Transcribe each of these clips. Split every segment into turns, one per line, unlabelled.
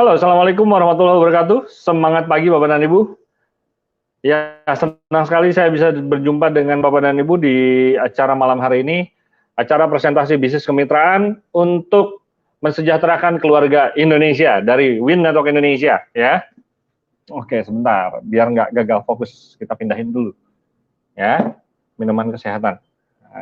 Halo, Assalamualaikum warahmatullahi wabarakatuh. Semangat pagi Bapak dan Ibu. Ya, senang sekali saya bisa berjumpa dengan Bapak dan Ibu di acara malam hari ini, acara presentasi bisnis kemitraan untuk mensejahterakan keluarga Indonesia dari Win Network Indonesia, ya. Oke, sebentar, biar nggak gagal fokus, kita pindahin dulu, ya, minuman kesehatan.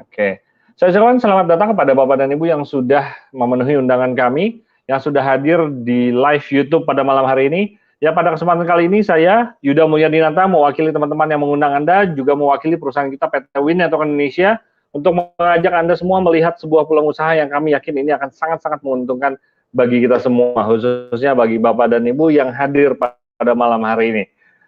Oke, saya ucapkan selamat datang kepada Bapak dan Ibu yang sudah memenuhi undangan kami, yang sudah hadir di live YouTube pada malam hari ini. Ya, pada kesempatan kali ini saya, Yuda Mulyadinata, mewakili teman-teman yang mengundang Anda, juga mewakili perusahaan kita PT Win Network Indonesia, untuk mengajak Anda semua melihat sebuah peluang usaha yang kami yakin ini akan sangat-sangat menguntungkan bagi kita semua, khususnya bagi Bapak dan Ibu yang hadir pada malam hari ini.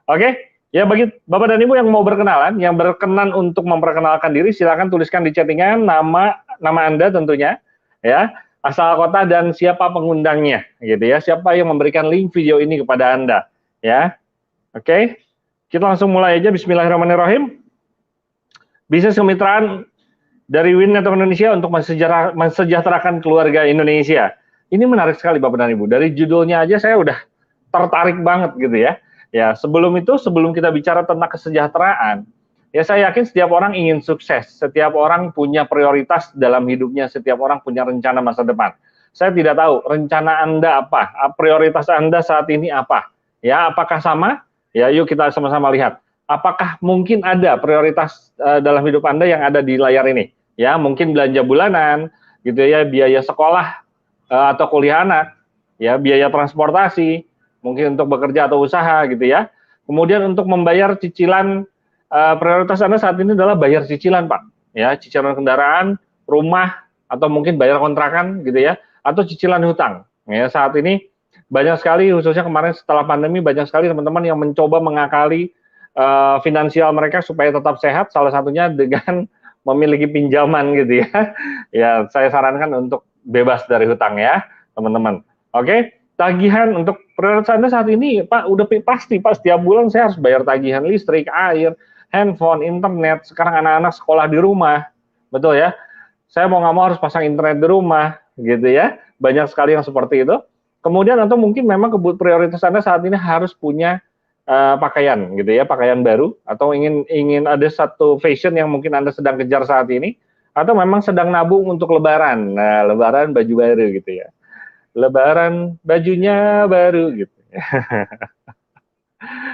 Oke, ya, bagi Bapak dan Ibu yang mau berkenalan, yang berkenan untuk memperkenalkan diri, silakan tuliskan di chattingan nama Anda tentunya, ya, asal kota dan siapa pengundangnya, gitu ya, siapa yang memberikan link video ini kepada Anda, ya. Oke, kita langsung mulai aja. Bismillahirrahmanirrahim. Bisnis kemitraan dari Win Network Indonesia untuk mensejahterakan keluarga Indonesia. Ini menarik sekali Bapak dan Ibu. Dari judulnya aja saya udah tertarik banget gitu ya. Ya, sebelum itu, sebelum kita bicara tentang kesejahteraan, ya saya yakin setiap orang ingin sukses, setiap orang punya prioritas dalam hidupnya, setiap orang punya rencana masa depan. Saya tidak tahu rencana Anda apa, prioritas Anda saat ini apa. Ya, apakah sama? Ya, yuk kita sama-sama lihat. Apakah mungkin ada prioritas dalam hidup Anda yang ada di layar ini? Ya, mungkin belanja bulanan, gitu ya, biaya sekolah atau kuliah anak, ya, biaya transportasi, mungkin untuk bekerja atau usaha gitu ya. Kemudian untuk membayar cicilan, prioritas Anda saat ini adalah bayar cicilan Pak, ya, cicilan kendaraan, rumah, atau mungkin bayar kontrakan gitu ya, atau cicilan hutang. Ya, saat ini banyak sekali, khususnya kemarin setelah pandemi, banyak sekali teman-teman yang mencoba mengakali finansial mereka supaya tetap sehat, salah satunya dengan memiliki pinjaman gitu ya. Ya, saya sarankan untuk bebas dari hutang ya, teman-teman. Oke, tagihan untuk prioritas Anda saat ini, Pak, udah pasti Pak, setiap bulan saya harus bayar tagihan listrik, air, handphone, internet. Sekarang anak-anak sekolah di rumah, betul ya. Saya mau nggak mau harus pasang internet di rumah, gitu ya. Banyak sekali yang seperti itu. Kemudian atau mungkin memang prioritas Anda saat ini harus punya pakaian, gitu ya, pakaian baru, atau ingin ada satu fashion yang mungkin Anda sedang kejar saat ini, atau memang sedang nabung untuk Lebaran. Nah, Lebaran baju baru gitu ya. Lebaran bajunya baru gitu.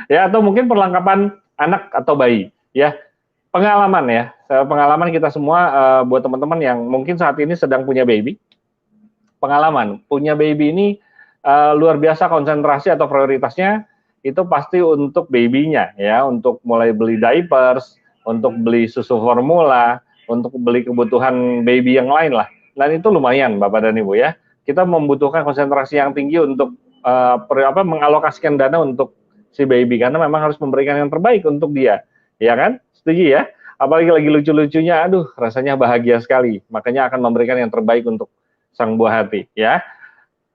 Ya, atau mungkin perlengkapan anak atau bayi ya. Pengalaman ya, pengalaman kita semua, buat teman-teman yang mungkin saat ini sedang punya baby, pengalaman punya baby ini luar biasa konsentrasi atau prioritasnya itu pasti untuk babynya ya, untuk mulai beli diapers, untuk beli susu formula, untuk beli kebutuhan baby yang lain lah. Dan itu lumayan Bapak dan Ibu ya. Kita membutuhkan konsentrasi yang tinggi untuk mengalokasikan dana untuk si baby karena memang harus memberikan yang terbaik untuk dia. Ya kan? Setuju ya? Apalagi lagi lucu-lucunya, aduh rasanya bahagia sekali. Makanya akan memberikan yang terbaik untuk sang buah hati ya.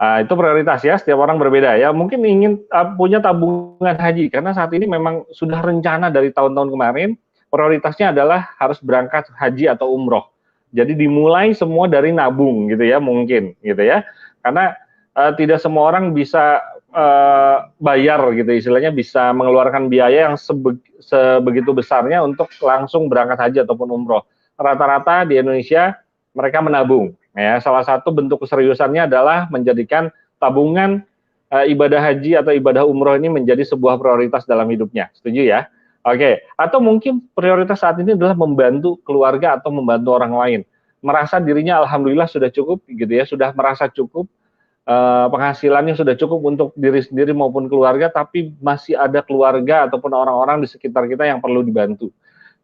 Itu prioritas ya, setiap orang berbeda ya. Mungkin ingin punya tabungan haji karena saat ini memang sudah rencana dari tahun-tahun kemarin, prioritasnya adalah harus berangkat haji atau umroh. Jadi dimulai semua dari nabung gitu ya, mungkin gitu ya. Karena tidak semua orang bisa bayar gitu istilahnya, bisa mengeluarkan biaya yang sebegitu besarnya untuk langsung berangkat haji ataupun umroh. Rata-rata di Indonesia mereka menabung. Ya, salah satu bentuk keseriusannya adalah menjadikan tabungan ibadah haji atau ibadah umroh ini menjadi sebuah prioritas dalam hidupnya. Setuju ya? Oke. Atau mungkin prioritas saat ini adalah membantu keluarga atau membantu orang lain. Merasa dirinya alhamdulillah sudah cukup gitu ya, sudah merasa cukup, penghasilannya sudah cukup untuk diri sendiri maupun keluarga, tapi masih ada keluarga ataupun orang-orang di sekitar kita yang perlu dibantu.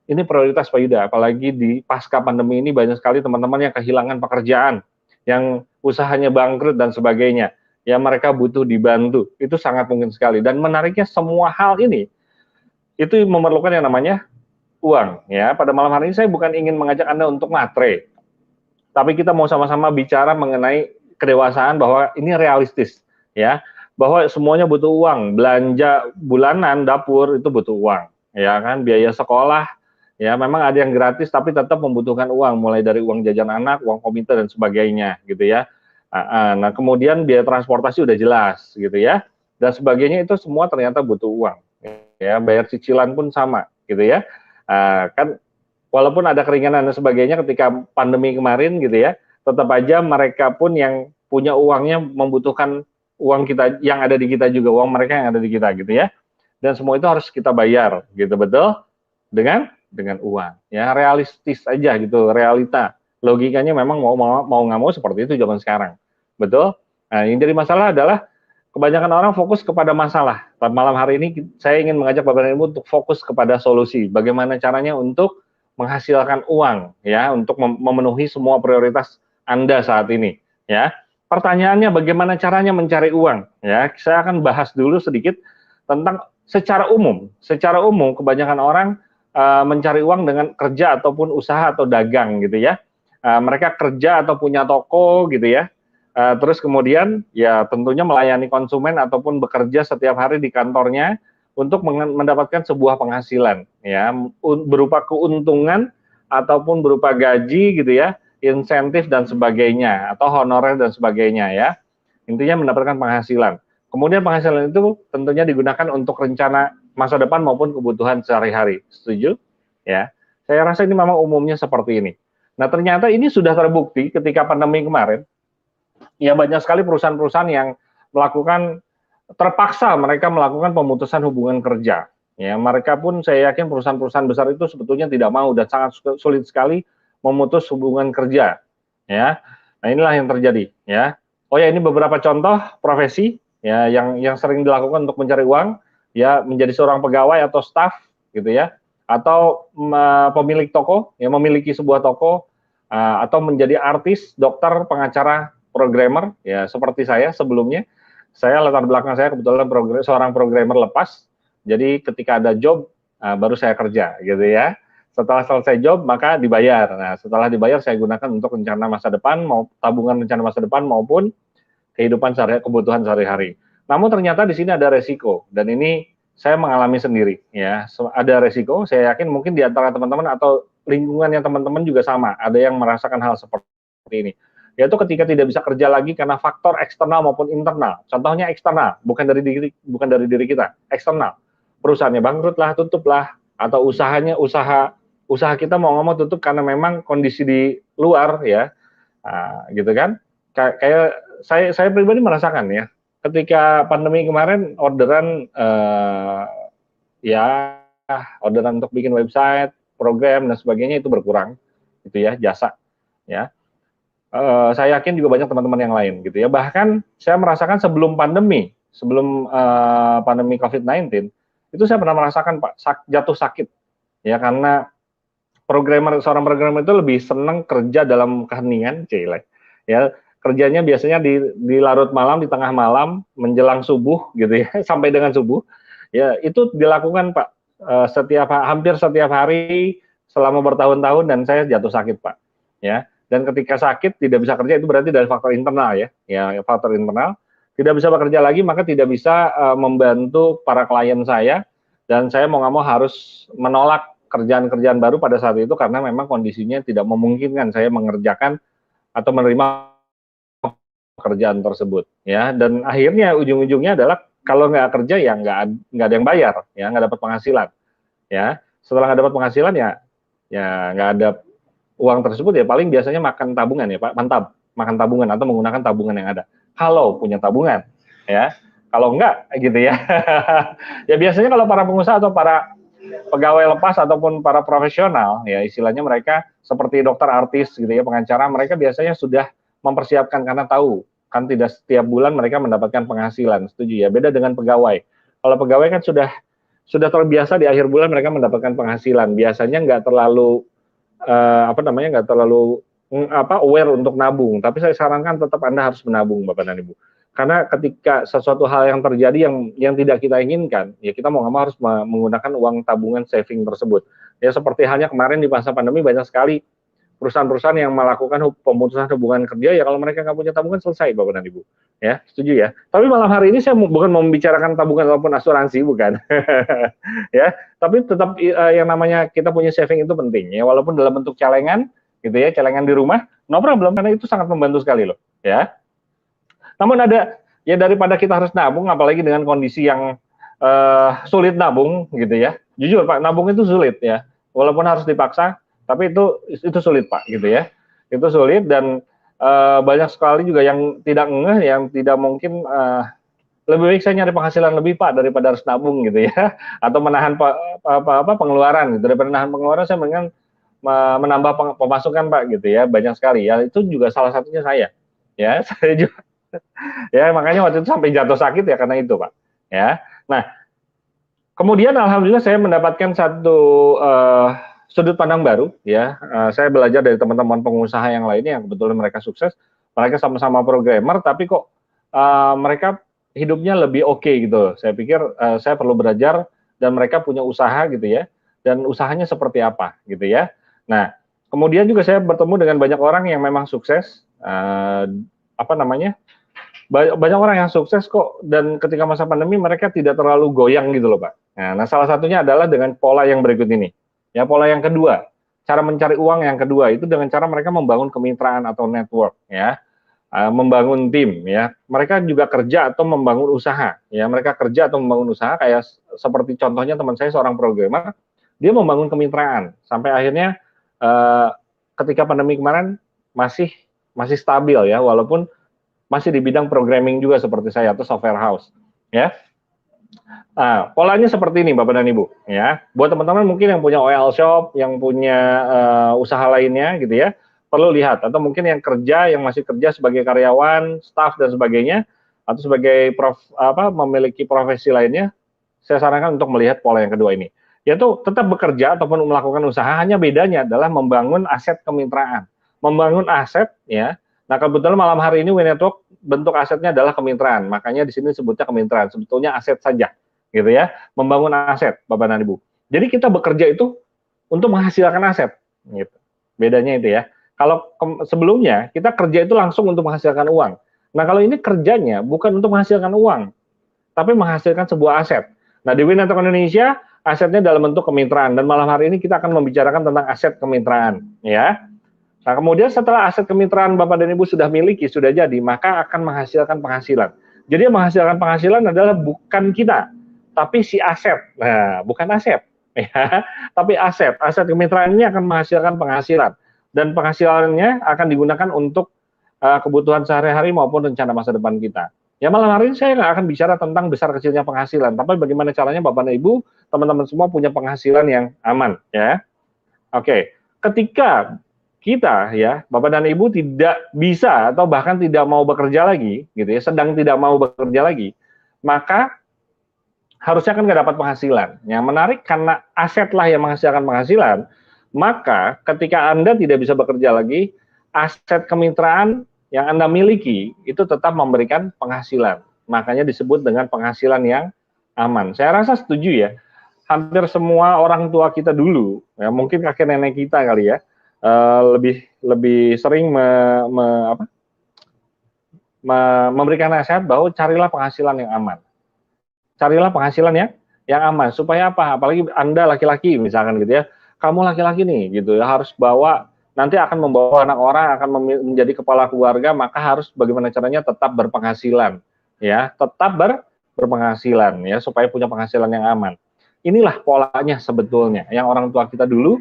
Ini prioritas Pak Yuda, apalagi di pasca pandemi ini banyak sekali teman-teman yang kehilangan pekerjaan, yang usahanya bangkrut dan sebagainya. Ya mereka butuh dibantu, itu sangat mungkin sekali. Dan menariknya semua hal ini, itu memerlukan yang namanya uang. Ya, pada malam hari ini saya bukan ingin mengajak Anda untuk matre, tapi kita mau sama-sama bicara mengenai kedewasaan bahwa ini realistis. Ya, bahwa semuanya butuh uang, belanja bulanan, dapur itu butuh uang. Ya kan, biaya sekolah, ya memang ada yang gratis tapi tetap membutuhkan uang, mulai dari uang jajan anak, uang komite dan sebagainya gitu ya. Nah, kemudian biaya transportasi udah jelas gitu ya, dan sebagainya itu semua ternyata butuh uang. Ya, bayar cicilan pun sama gitu ya. Kan walaupun ada keringanan dan sebagainya ketika pandemi kemarin gitu ya, tetap aja mereka pun yang punya uangnya membutuhkan uang kita yang ada di kita juga, uang mereka yang ada di kita gitu ya. Dan semua itu harus kita bayar gitu, betul? Dengan uang. Ya, realistis aja gitu, realita. Logikanya memang mau nggak mau seperti itu zaman sekarang. Betul? Nah, yang jadi masalah adalah kebanyakan orang fokus kepada masalah. Malam hari ini saya ingin mengajak Bapak dan Ibu untuk fokus kepada solusi. Bagaimana caranya untuk menghasilkan uang ya, untuk memenuhi semua prioritas Anda saat ini ya. Pertanyaannya bagaimana caranya mencari uang ya. Saya akan bahas dulu sedikit tentang secara umum. Secara umum kebanyakan orang mencari uang dengan kerja ataupun usaha atau dagang gitu ya. Mereka kerja atau punya toko gitu ya. Terus kemudian ya tentunya melayani konsumen ataupun bekerja setiap hari di kantornya untuk mendapatkan sebuah penghasilan ya, berupa keuntungan ataupun berupa gaji gitu ya, insentif dan sebagainya atau honorer dan sebagainya ya. Intinya mendapatkan penghasilan. Kemudian penghasilan itu tentunya digunakan untuk rencana masa depan maupun kebutuhan sehari-hari. Setuju? Ya. Saya rasa ini memang umumnya seperti ini. Nah, ternyata ini sudah terbukti ketika pandemi kemarin. Ya, banyak sekali perusahaan-perusahaan yang melakukan terpaksa mereka melakukan pemutusan hubungan kerja. Ya, mereka pun saya yakin perusahaan-perusahaan besar itu sebetulnya tidak mau dan sangat sulit sekali memutus hubungan kerja. Ya. Nah, inilah yang terjadi, ya. Oh ya, ini beberapa contoh profesi ya yang sering dilakukan untuk mencari uang, ya, menjadi seorang pegawai atau staf gitu ya, atau pemilik toko, yang memiliki sebuah toko, atau menjadi artis, dokter, pengacara, programmer, ya seperti saya sebelumnya. Saya latar belakang saya kebetulan seorang programmer lepas, jadi ketika ada job baru saya kerja gitu ya. Setelah selesai job maka dibayar. Nah, setelah dibayar saya gunakan untuk rencana masa depan, mau tabungan rencana masa depan maupun kehidupan kebutuhan sehari-hari. Namun ternyata di sini ada resiko dan ini saya mengalami sendiri ya. Ada resiko, saya yakin mungkin di antara teman-teman atau lingkungan yang teman-teman juga sama, ada yang merasakan hal seperti ini. Yaitu ketika tidak bisa kerja lagi karena faktor eksternal maupun internal. Contohnya eksternal, bukan dari diri kita, eksternal. Perusahaannya bangkrut lah, tutup lah, atau usaha kita mau ngomong tutup karena memang kondisi di luar ya, gitu kan. Kayak saya pribadi merasakan ya, ketika pandemi kemarin ya orderan untuk bikin website, program dan sebagainya itu berkurang, gitu ya, jasa ya. Saya yakin juga banyak teman-teman yang lain gitu ya. Bahkan saya merasakan sebelum pandemi COVID-19 itu saya pernah merasakan Pak jatuh sakit ya, karena seorang programmer itu lebih senang kerja dalam keheningan, ya kerjanya biasanya di larut malam, di tengah malam, menjelang subuh gitu ya, sampai dengan subuh ya, itu dilakukan Pak hampir setiap hari selama bertahun-tahun dan saya jatuh sakit Pak ya. Dan ketika sakit tidak bisa kerja itu berarti dari faktor internal ya faktor internal, tidak bisa bekerja lagi maka tidak bisa membantu para klien saya, dan saya mau nggak mau harus menolak kerjaan-kerjaan baru pada saat itu karena memang kondisinya tidak memungkinkan saya mengerjakan atau menerima pekerjaan tersebut ya. Dan akhirnya ujung-ujungnya adalah kalau nggak kerja ya nggak ada yang bayar ya, nggak dapat penghasilan ya. Setelah nggak dapat penghasilan ya nggak ada uang tersebut ya, paling biasanya makan tabungan ya Pak, mantap, makan tabungan atau menggunakan tabungan yang ada. Kalau punya tabungan ya, kalau enggak gitu ya. Ya biasanya kalau para pengusaha atau para pegawai lepas ataupun para profesional ya, istilahnya mereka seperti dokter, artis gitu ya, pengacara, mereka biasanya sudah mempersiapkan karena tahu kan tidak setiap bulan mereka mendapatkan penghasilan, setuju ya. Beda dengan pegawai. Kalau pegawai kan sudah terbiasa di akhir bulan mereka mendapatkan penghasilan. Biasanya nggak terlalu nggak terlalu aware untuk nabung. Tapi saya sarankan tetap Anda harus menabung, Bapak dan Ibu. Karena ketika sesuatu hal yang terjadi yang tidak kita inginkan, ya kita mau nggak mau harus menggunakan uang tabungan saving tersebut. Ya seperti halnya kemarin di masa pandemi banyak sekali perusahaan-perusahaan yang melakukan pemutusan hubungan kerja, ya kalau mereka nggak punya tabungan selesai Bapak dan Ibu. Ya, setuju ya. Tapi malam hari ini saya bukan mau membicarakan tabungan ataupun asuransi, bukan. Ya, tapi tetap yang namanya kita punya saving itu penting ya, walaupun dalam bentuk celengan gitu ya, celengan di rumah, no problem, karena itu sangat membantu sekali loh, ya. Namun ada ya daripada kita harus nabung, apalagi dengan kondisi yang sulit nabung gitu ya. Jujur Pak, nabung itu sulit ya. Walaupun harus dipaksa, tapi itu sulit Pak gitu ya. Itu sulit dan banyak sekali juga yang tidak ngeh, yang tidak mungkin lebih baik saya nyari penghasilan lebih Pak daripada harus nabung gitu ya, atau menahan pengeluaran gitu. Daripada menahan pengeluaran saya mendingan menambah pemasukan Pak gitu ya, banyak sekali ya. Itu juga salah satunya saya. Ya, saya juga ya makanya waktu itu sampai jatuh sakit ya karena itu Pak. Ya. Nah, kemudian alhamdulillah saya mendapatkan satu sudut pandang baru ya. Saya belajar dari teman-teman pengusaha yang lainnya yang kebetulan mereka sukses. Mereka sama-sama programmer tapi kok mereka hidupnya lebih oke gitu. Saya pikir saya perlu belajar dan mereka punya usaha gitu ya. Dan usahanya seperti apa gitu ya. Nah, kemudian juga saya bertemu dengan banyak orang yang memang sukses apa namanya? Banyak orang yang sukses kok dan ketika masa pandemi mereka tidak terlalu goyang gitu loh Pak. Nah, salah satunya adalah dengan pola yang berikut ini. Ya, pola yang kedua, cara mencari uang yang kedua itu dengan cara mereka membangun kemitraan atau network ya. Membangun tim ya. Mereka juga kerja atau membangun usaha ya. Mereka kerja atau membangun usaha kayak seperti contohnya teman saya seorang programmer, dia membangun kemitraan sampai akhirnya ketika pandemi kemarin masih stabil ya walaupun masih di bidang programming juga seperti saya atau software house ya. Nah, polanya seperti ini Bapak dan Ibu ya. Buat teman-teman mungkin yang punya oil shop, yang punya usaha lainnya gitu ya, perlu lihat atau mungkin yang masih kerja sebagai karyawan, staff dan sebagainya atau sebagai memiliki profesi lainnya, saya sarankan untuk melihat pola yang kedua ini. Yaitu tetap bekerja ataupun melakukan usaha, hanya bedanya adalah membangun aset kemitraan. Membangun aset ya. Nah, kebetulan malam hari ini WeNetwork bentuk asetnya adalah kemitraan. Makanya di sini sebutnya kemitraan. Sebetulnya aset saja, gitu ya. Membangun aset, Bapak dan Ibu. Jadi kita bekerja itu untuk menghasilkan aset, gitu. Bedanya itu ya. Kalau sebelumnya kita kerja itu langsung untuk menghasilkan uang. Nah, kalau ini kerjanya bukan untuk menghasilkan uang, tapi menghasilkan sebuah aset. Nah, di WeNetwork Indonesia asetnya dalam bentuk kemitraan dan malam hari ini kita akan membicarakan tentang aset kemitraan, ya. Nah, kemudian setelah aset kemitraan Bapak dan Ibu sudah miliki, sudah jadi, maka akan menghasilkan penghasilan. Jadi yang menghasilkan penghasilan adalah bukan kita, tapi si aset. Nah, bukan aset, ya, tapi aset. Aset kemitraan ini akan menghasilkan penghasilan. Dan penghasilannya akan digunakan untuk kebutuhan sehari-hari maupun rencana masa depan kita. Ya, malam hari ini saya nggak akan bicara tentang besar kecilnya penghasilan, tapi bagaimana caranya Bapak dan Ibu, teman-teman semua punya penghasilan yang aman, ya. Oke, ketika kita ya Bapak dan Ibu tidak bisa atau bahkan tidak mau bekerja lagi gitu ya, sedang tidak mau bekerja lagi, maka harusnya kan nggak dapat penghasilan. Yang menarik karena asetlah yang menghasilkan penghasilan, maka ketika Anda tidak bisa bekerja lagi, aset kemitraan yang Anda miliki itu tetap memberikan penghasilan. Makanya disebut dengan penghasilan yang aman. Saya rasa setuju ya. Hampir semua orang tua kita dulu, ya mungkin kakek nenek kita kali ya, lebih sering memberikan nasihat bahwa carilah penghasilan yang aman. Carilah penghasilan yang aman supaya apa? Apalagi Anda laki-laki misalkan gitu ya. Kamu laki-laki nih gitu ya harus bawa nanti akan membawa anak orang akan menjadi kepala keluarga maka harus bagaimana caranya tetap berpenghasilan ya, tetap berpenghasilan ya supaya punya penghasilan yang aman. Inilah polanya sebetulnya yang orang tua kita dulu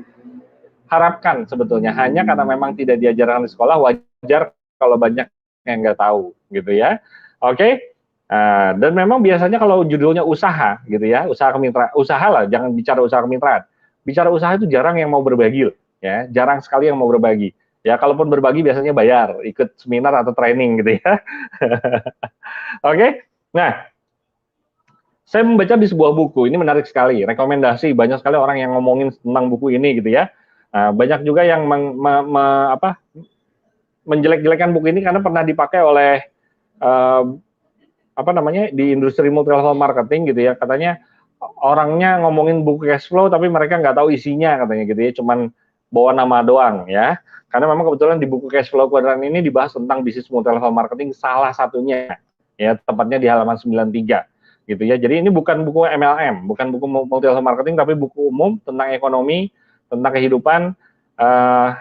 harapkan sebetulnya, hanya karena memang tidak diajarkan di sekolah, wajar kalau banyak yang nggak tahu gitu ya. Oke. Dan memang biasanya kalau judulnya usaha gitu ya, usaha kemitraan, usaha lah, jangan bicara usaha kemitraan. Bicara usaha itu jarang yang mau berbagi ya, jarang sekali yang mau berbagi. Ya, kalaupun berbagi biasanya bayar, ikut seminar atau training gitu ya. Oke. Nah, saya membaca di sebuah buku, ini menarik sekali, rekomendasi, banyak sekali orang yang ngomongin tentang buku ini gitu ya. Banyak juga yang menjelek-jelekan buku ini karena pernah dipakai oleh di industri multi level marketing gitu ya, katanya orangnya ngomongin buku cash flow tapi mereka nggak tahu isinya katanya gitu ya, cuman bawa nama doang ya. Karena memang kebetulan di buku cash flow kuadran ini dibahas tentang bisnis multi level marketing salah satunya ya, tepatnya di halaman 93 gitu ya. Jadi ini bukan buku MLM, bukan buku multi level marketing, tapi buku umum tentang ekonomi, tentang kehidupan,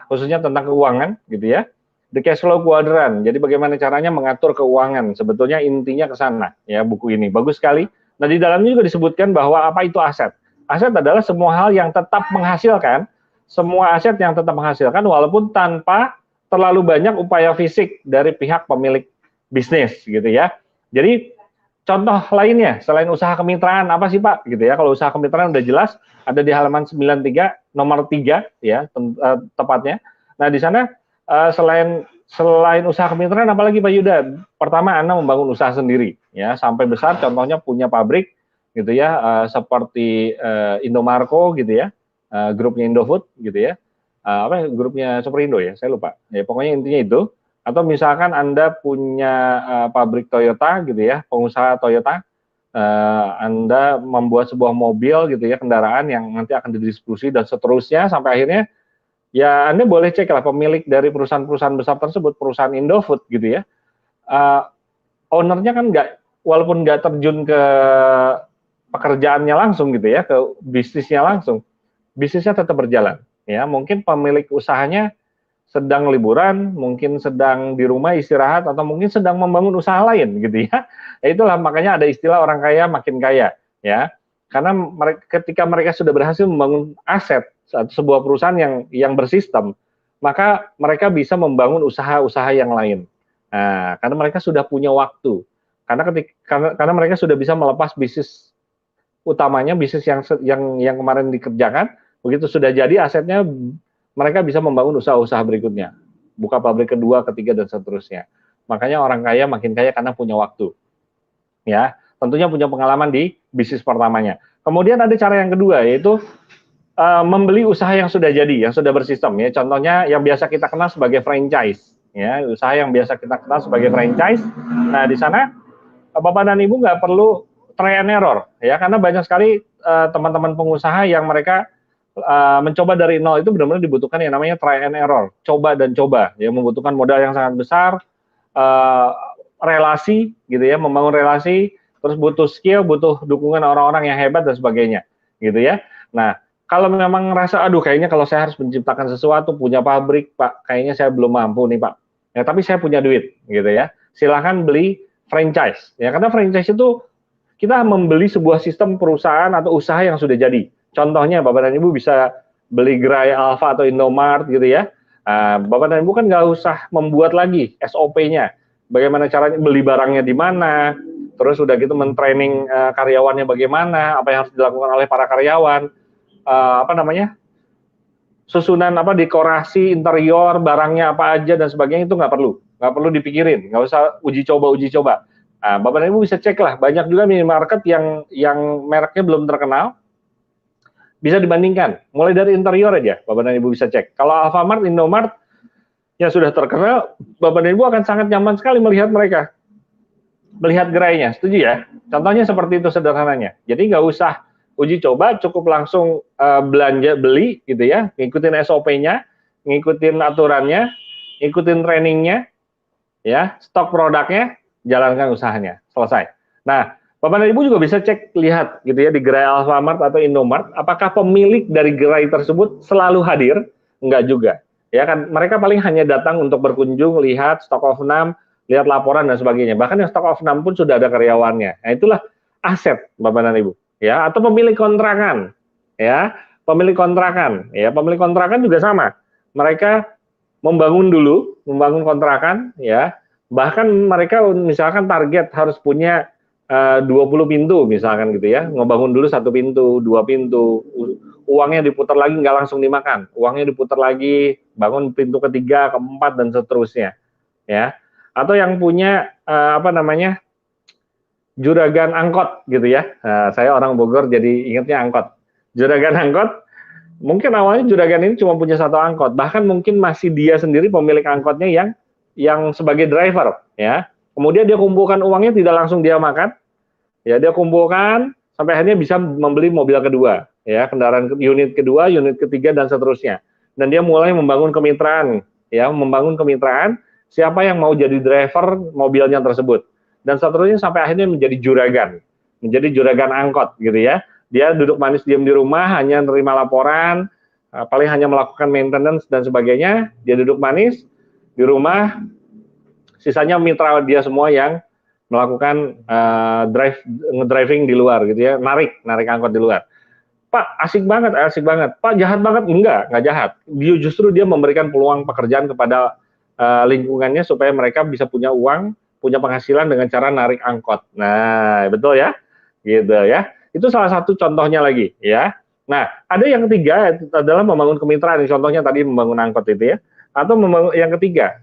khususnya tentang keuangan gitu ya. The Cash Flow Quadrant. Jadi bagaimana caranya mengatur keuangan. Sebetulnya intinya ke sana ya buku ini. Bagus sekali. Nah, di dalamnya juga disebutkan bahwa apa itu aset. Aset adalah semua hal yang tetap menghasilkan, semua aset yang tetap menghasilkan walaupun tanpa terlalu banyak upaya fisik dari pihak pemilik bisnis gitu ya. Jadi contoh lainnya selain usaha kemitraan apa sih Pak gitu ya. Kalau usaha kemitraan udah jelas ada di halaman 93 nomor 3 ya tepatnya. Nah, di sana selain usaha kemitraan apalagi Pak Yuda? Pertama Anda membangun usaha sendiri ya sampai besar contohnya punya pabrik gitu ya seperti Indomarko gitu ya. Grupnya Indofood gitu ya. Grupnya Superindo ya, saya lupa. Ya pokoknya intinya itu. Atau misalkan Anda punya pabrik Toyota gitu ya, pengusaha Toyota, Anda membuat sebuah mobil gitu ya, kendaraan yang nanti akan didistribusi dan seterusnya sampai akhirnya ya Anda boleh cek lah pemilik dari perusahaan-perusahaan besar tersebut, perusahaan Indofood gitu ya, ownernya kan walaupun nggak terjun ke pekerjaannya langsung gitu ya, ke bisnisnya langsung, bisnisnya tetap berjalan ya. Mungkin pemilik usahanya sedang liburan, mungkin sedang di rumah istirahat, atau mungkin sedang membangun usaha lain gitu ya. Itulah makanya ada istilah orang kaya makin kaya ya. Karena ketika mereka sudah berhasil membangun aset sebuah perusahaan yang bersistem, maka mereka bisa membangun usaha-usaha yang lain. Nah, karena mereka sudah punya waktu. Karena mereka sudah bisa melepas bisnis utamanya, bisnis yang kemarin dikerjakan, begitu sudah jadi asetnya mereka bisa membangun usaha-usaha berikutnya, buka pabrik kedua, ketiga, dan seterusnya. Makanya orang kaya makin kaya karena punya waktu. Ya, tentunya punya pengalaman di bisnis pertamanya. Kemudian ada cara yang kedua, yaitu membeli usaha yang sudah jadi, yang sudah bersistem. Ya, contohnya yang biasa kita kenal sebagai franchise. Ya, usaha yang biasa kita kenal sebagai franchise. Nah, di sana Bapak dan Ibu nggak perlu try and error, ya, karena banyak sekali teman-teman pengusaha yang mereka mencoba dari nol itu benar-benar dibutuhkan yang namanya try and error, coba dan coba, ya, membutuhkan modal yang sangat besar, relasi, gitu ya, membangun relasi, terus butuh skill, butuh dukungan orang-orang yang hebat dan sebagainya, gitu ya. Nah, kalau memang ngerasa, aduh, kayaknya kalau saya harus menciptakan sesuatu, punya pabrik, Pak, kayaknya saya belum mampu nih, Pak. Ya, tapi saya punya duit, gitu ya. Silahkan beli franchise, ya, karena franchise itu kita membeli sebuah sistem perusahaan atau usaha yang sudah jadi. Contohnya Bapak dan Ibu bisa beli gerai Alfa atau Indomart gitu ya. Bapak dan Ibu kan nggak usah membuat lagi SOP-nya. Bagaimana caranya beli barangnya di mana, terus udah gitu mentraining karyawannya bagaimana, apa yang harus dilakukan oleh para karyawan, susunan dekorasi interior, barangnya apa aja dan sebagainya itu nggak perlu dipikirin, nggak usah uji coba. Bapak dan Ibu bisa cek lah, banyak juga minimarket yang mereknya belum terkenal, bisa dibandingkan, mulai dari interior aja, Bapak dan Ibu bisa cek. Kalau Alfamart, Indomart yang sudah terkenal, Bapak dan Ibu akan sangat nyaman sekali melihat mereka, melihat gerainya, setuju ya? Contohnya seperti itu sederhananya. Jadi nggak usah uji coba, cukup langsung belanja, beli gitu ya, ngikutin SOP-nya, ngikutin aturannya, ngikutin trainingnya, ya, stok produknya, jalankan usahanya, selesai. Nah, Bapak dan Ibu juga bisa cek, lihat gitu ya di gerai Alfamart atau Indomart, apakah pemilik dari gerai tersebut selalu hadir? Enggak juga. Ya kan, mereka paling hanya datang untuk berkunjung, lihat stock of name, lihat laporan dan sebagainya. Bahkan yang stock of name pun sudah ada karyawannya. Nah, itulah aset Bapak dan Ibu. Ya, atau pemilik kontrakan. Ya, pemilik kontrakan juga sama. Mereka membangun kontrakan, ya. Bahkan mereka misalkan target harus punya 20 pintu misalkan gitu ya, ngebangun dulu 1 pintu, 2 pintu, uangnya diputar lagi, nggak langsung dimakan, uangnya diputar lagi, bangun pintu ketiga, keempat dan seterusnya, ya. Atau yang punya juragan angkot gitu ya. Saya orang Bogor jadi ingatnya angkot. Juragan angkot, mungkin awalnya juragan ini cuma punya 1 angkot, bahkan mungkin masih dia sendiri pemilik angkotnya yang sebagai driver, ya. Kemudian dia kumpulkan uangnya, tidak langsung dia makan, ya, dia kumpulkan sampai akhirnya bisa membeli mobil kedua, ya, kendaraan unit kedua, unit ketiga dan seterusnya. Dan dia mulai membangun kemitraan, ya, siapa yang mau jadi driver mobilnya tersebut, dan seterusnya sampai akhirnya menjadi juragan angkot, gitu ya. Dia duduk manis diam di rumah, hanya menerima laporan, paling hanya melakukan maintenance dan sebagainya. Dia duduk manis, di rumah, sisanya mitra dia semua yang melakukan driving di luar gitu ya, narik angkot di luar. Pak, asik banget. Pak, jahat banget? Enggak jahat. Justru dia memberikan peluang pekerjaan kepada lingkungannya supaya mereka bisa punya uang, punya penghasilan dengan cara narik angkot. Nah, betul ya? Gitu ya. Itu salah satu contohnya lagi ya. Nah, ada yang ketiga adalah membangun kemitraan. Contohnya tadi membangun angkot itu ya. Atau membangun yang ketiga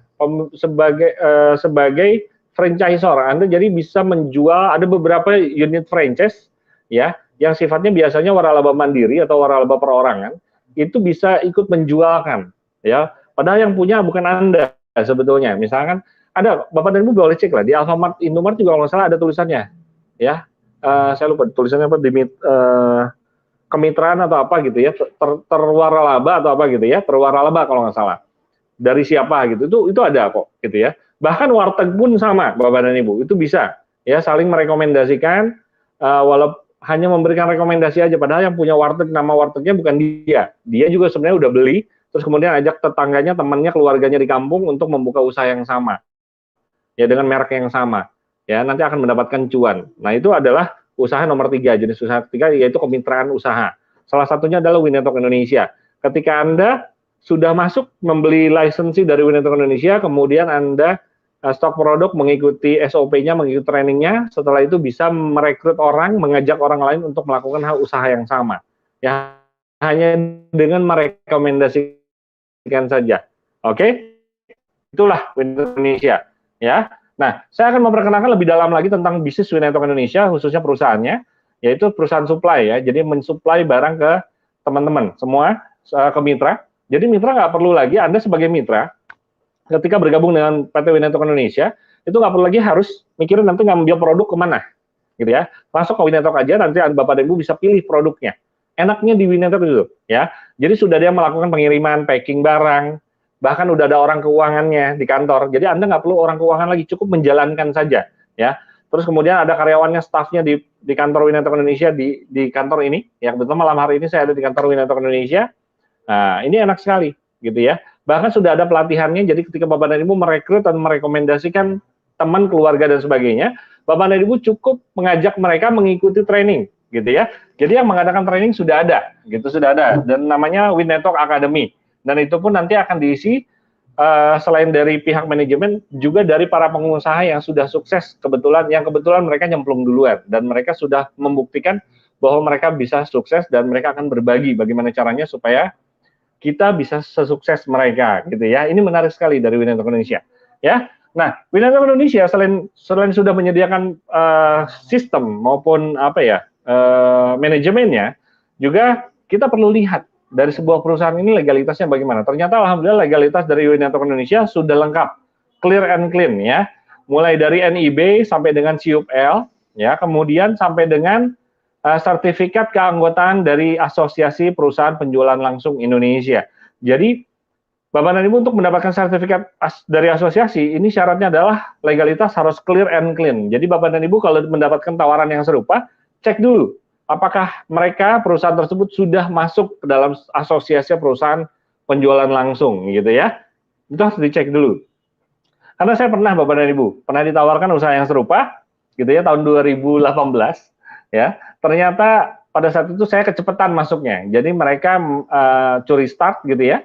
sebagai franchisor. Anda jadi bisa menjual, ada beberapa unit franchise ya yang sifatnya biasanya waralaba mandiri atau waralaba perorangan, itu bisa ikut menjualkan ya, padahal yang punya bukan Anda sebetulnya. Misalkan ada, Bapak dan Ibu boleh cek lah di Alfamart, Indomart juga kalau nggak salah ada tulisannya ya, saya lupa tulisannya apa, kemitraan atau apa gitu ya, terwaralaba atau apa gitu ya, terwaralaba kalau nggak salah, dari siapa gitu, itu ada kok gitu ya. Bahkan warteg pun sama, Bapak dan Ibu, itu bisa ya saling merekomendasikan, walaupun hanya memberikan rekomendasi aja, padahal yang punya warteg, nama wartegnya bukan dia juga sebenarnya udah beli, terus kemudian ajak tetangganya, temannya, keluarganya di kampung untuk membuka usaha yang sama ya, dengan merek yang sama ya, nanti akan mendapatkan cuan. Nah, itu adalah usaha nomor 3, jenis usaha ketiga, yaitu kemitraan usaha. Salah satunya adalah Winetok Indonesia. Ketika Anda sudah masuk membeli lisensi dari Winetok Indonesia, kemudian Anda stok produk, mengikuti SOP-nya, mengikuti trainingnya, setelah itu bisa merekrut orang, mengajak orang lain untuk melakukan hal usaha yang sama. Ya, hanya dengan merekomendasikan saja. Oke? Itulah Winetok Indonesia. Ya. Nah, saya akan memperkenalkan lebih dalam lagi tentang bisnis Winetok Indonesia, khususnya perusahaannya, yaitu perusahaan supply ya. Jadi mensuplai barang ke teman-teman semua, ke mitra. Jadi mitra nggak perlu lagi, Anda sebagai mitra, ketika bergabung dengan PT Winetok Indonesia, itu nggak perlu lagi harus mikirin nanti ngambil produk kemana, gitu ya. Masuk ke Winetok aja, nanti Bapak dan Ibu bisa pilih produknya. Enaknya di Winetok itu, ya. Jadi sudah dia melakukan pengiriman, packing barang, bahkan udah ada orang keuangannya di kantor. Jadi Anda nggak perlu orang keuangan lagi, cukup menjalankan saja, ya. Terus kemudian ada karyawannya, stafnya di kantor Winetok Indonesia, di kantor ini. Ya, kebetulan malam hari ini saya ada di kantor Winetok Indonesia. Nah, ini enak sekali, gitu ya. Bahkan sudah ada pelatihannya, jadi ketika Bapak dan Ibu merekrut dan merekomendasikan teman, keluarga, dan sebagainya, Bapak dan Ibu cukup mengajak mereka mengikuti training, gitu ya. Jadi yang mengadakan training sudah ada, dan namanya Winetok Academy. Dan itu pun nanti akan diisi selain dari pihak manajemen, juga dari para pengusaha yang sudah sukses, yang kebetulan mereka nyemplung duluan, dan mereka sudah membuktikan bahwa mereka bisa sukses, dan mereka akan berbagi bagaimana caranya supaya kita bisa sesukses mereka, gitu ya. Ini menarik sekali dari Winetok Indonesia, ya. Nah, Winetok Indonesia selain sudah menyediakan sistem maupun manajemennya, juga kita perlu lihat dari sebuah perusahaan ini legalitasnya bagaimana. Ternyata alhamdulillah legalitas dari Winetok Indonesia sudah lengkap, clear and clean ya. Mulai dari NIB sampai dengan CUPL, ya, kemudian sampai dengan sertifikat keanggotaan dari Asosiasi Perusahaan Penjualan Langsung Indonesia. Jadi, Bapak dan Ibu untuk mendapatkan sertifikat dari asosiasi, ini syaratnya adalah legalitas harus clear and clean. Jadi, Bapak dan Ibu kalau mendapatkan tawaran yang serupa, cek dulu apakah perusahaan tersebut sudah masuk ke dalam Asosiasi Perusahaan Penjualan Langsung, gitu ya. Itu harus dicek dulu. Karena saya pernah, Bapak dan Ibu, pernah ditawarkan usaha yang serupa, gitu ya, tahun 2018, ya. Ternyata pada saat itu saya kecepatan masuknya, jadi mereka curi start gitu ya,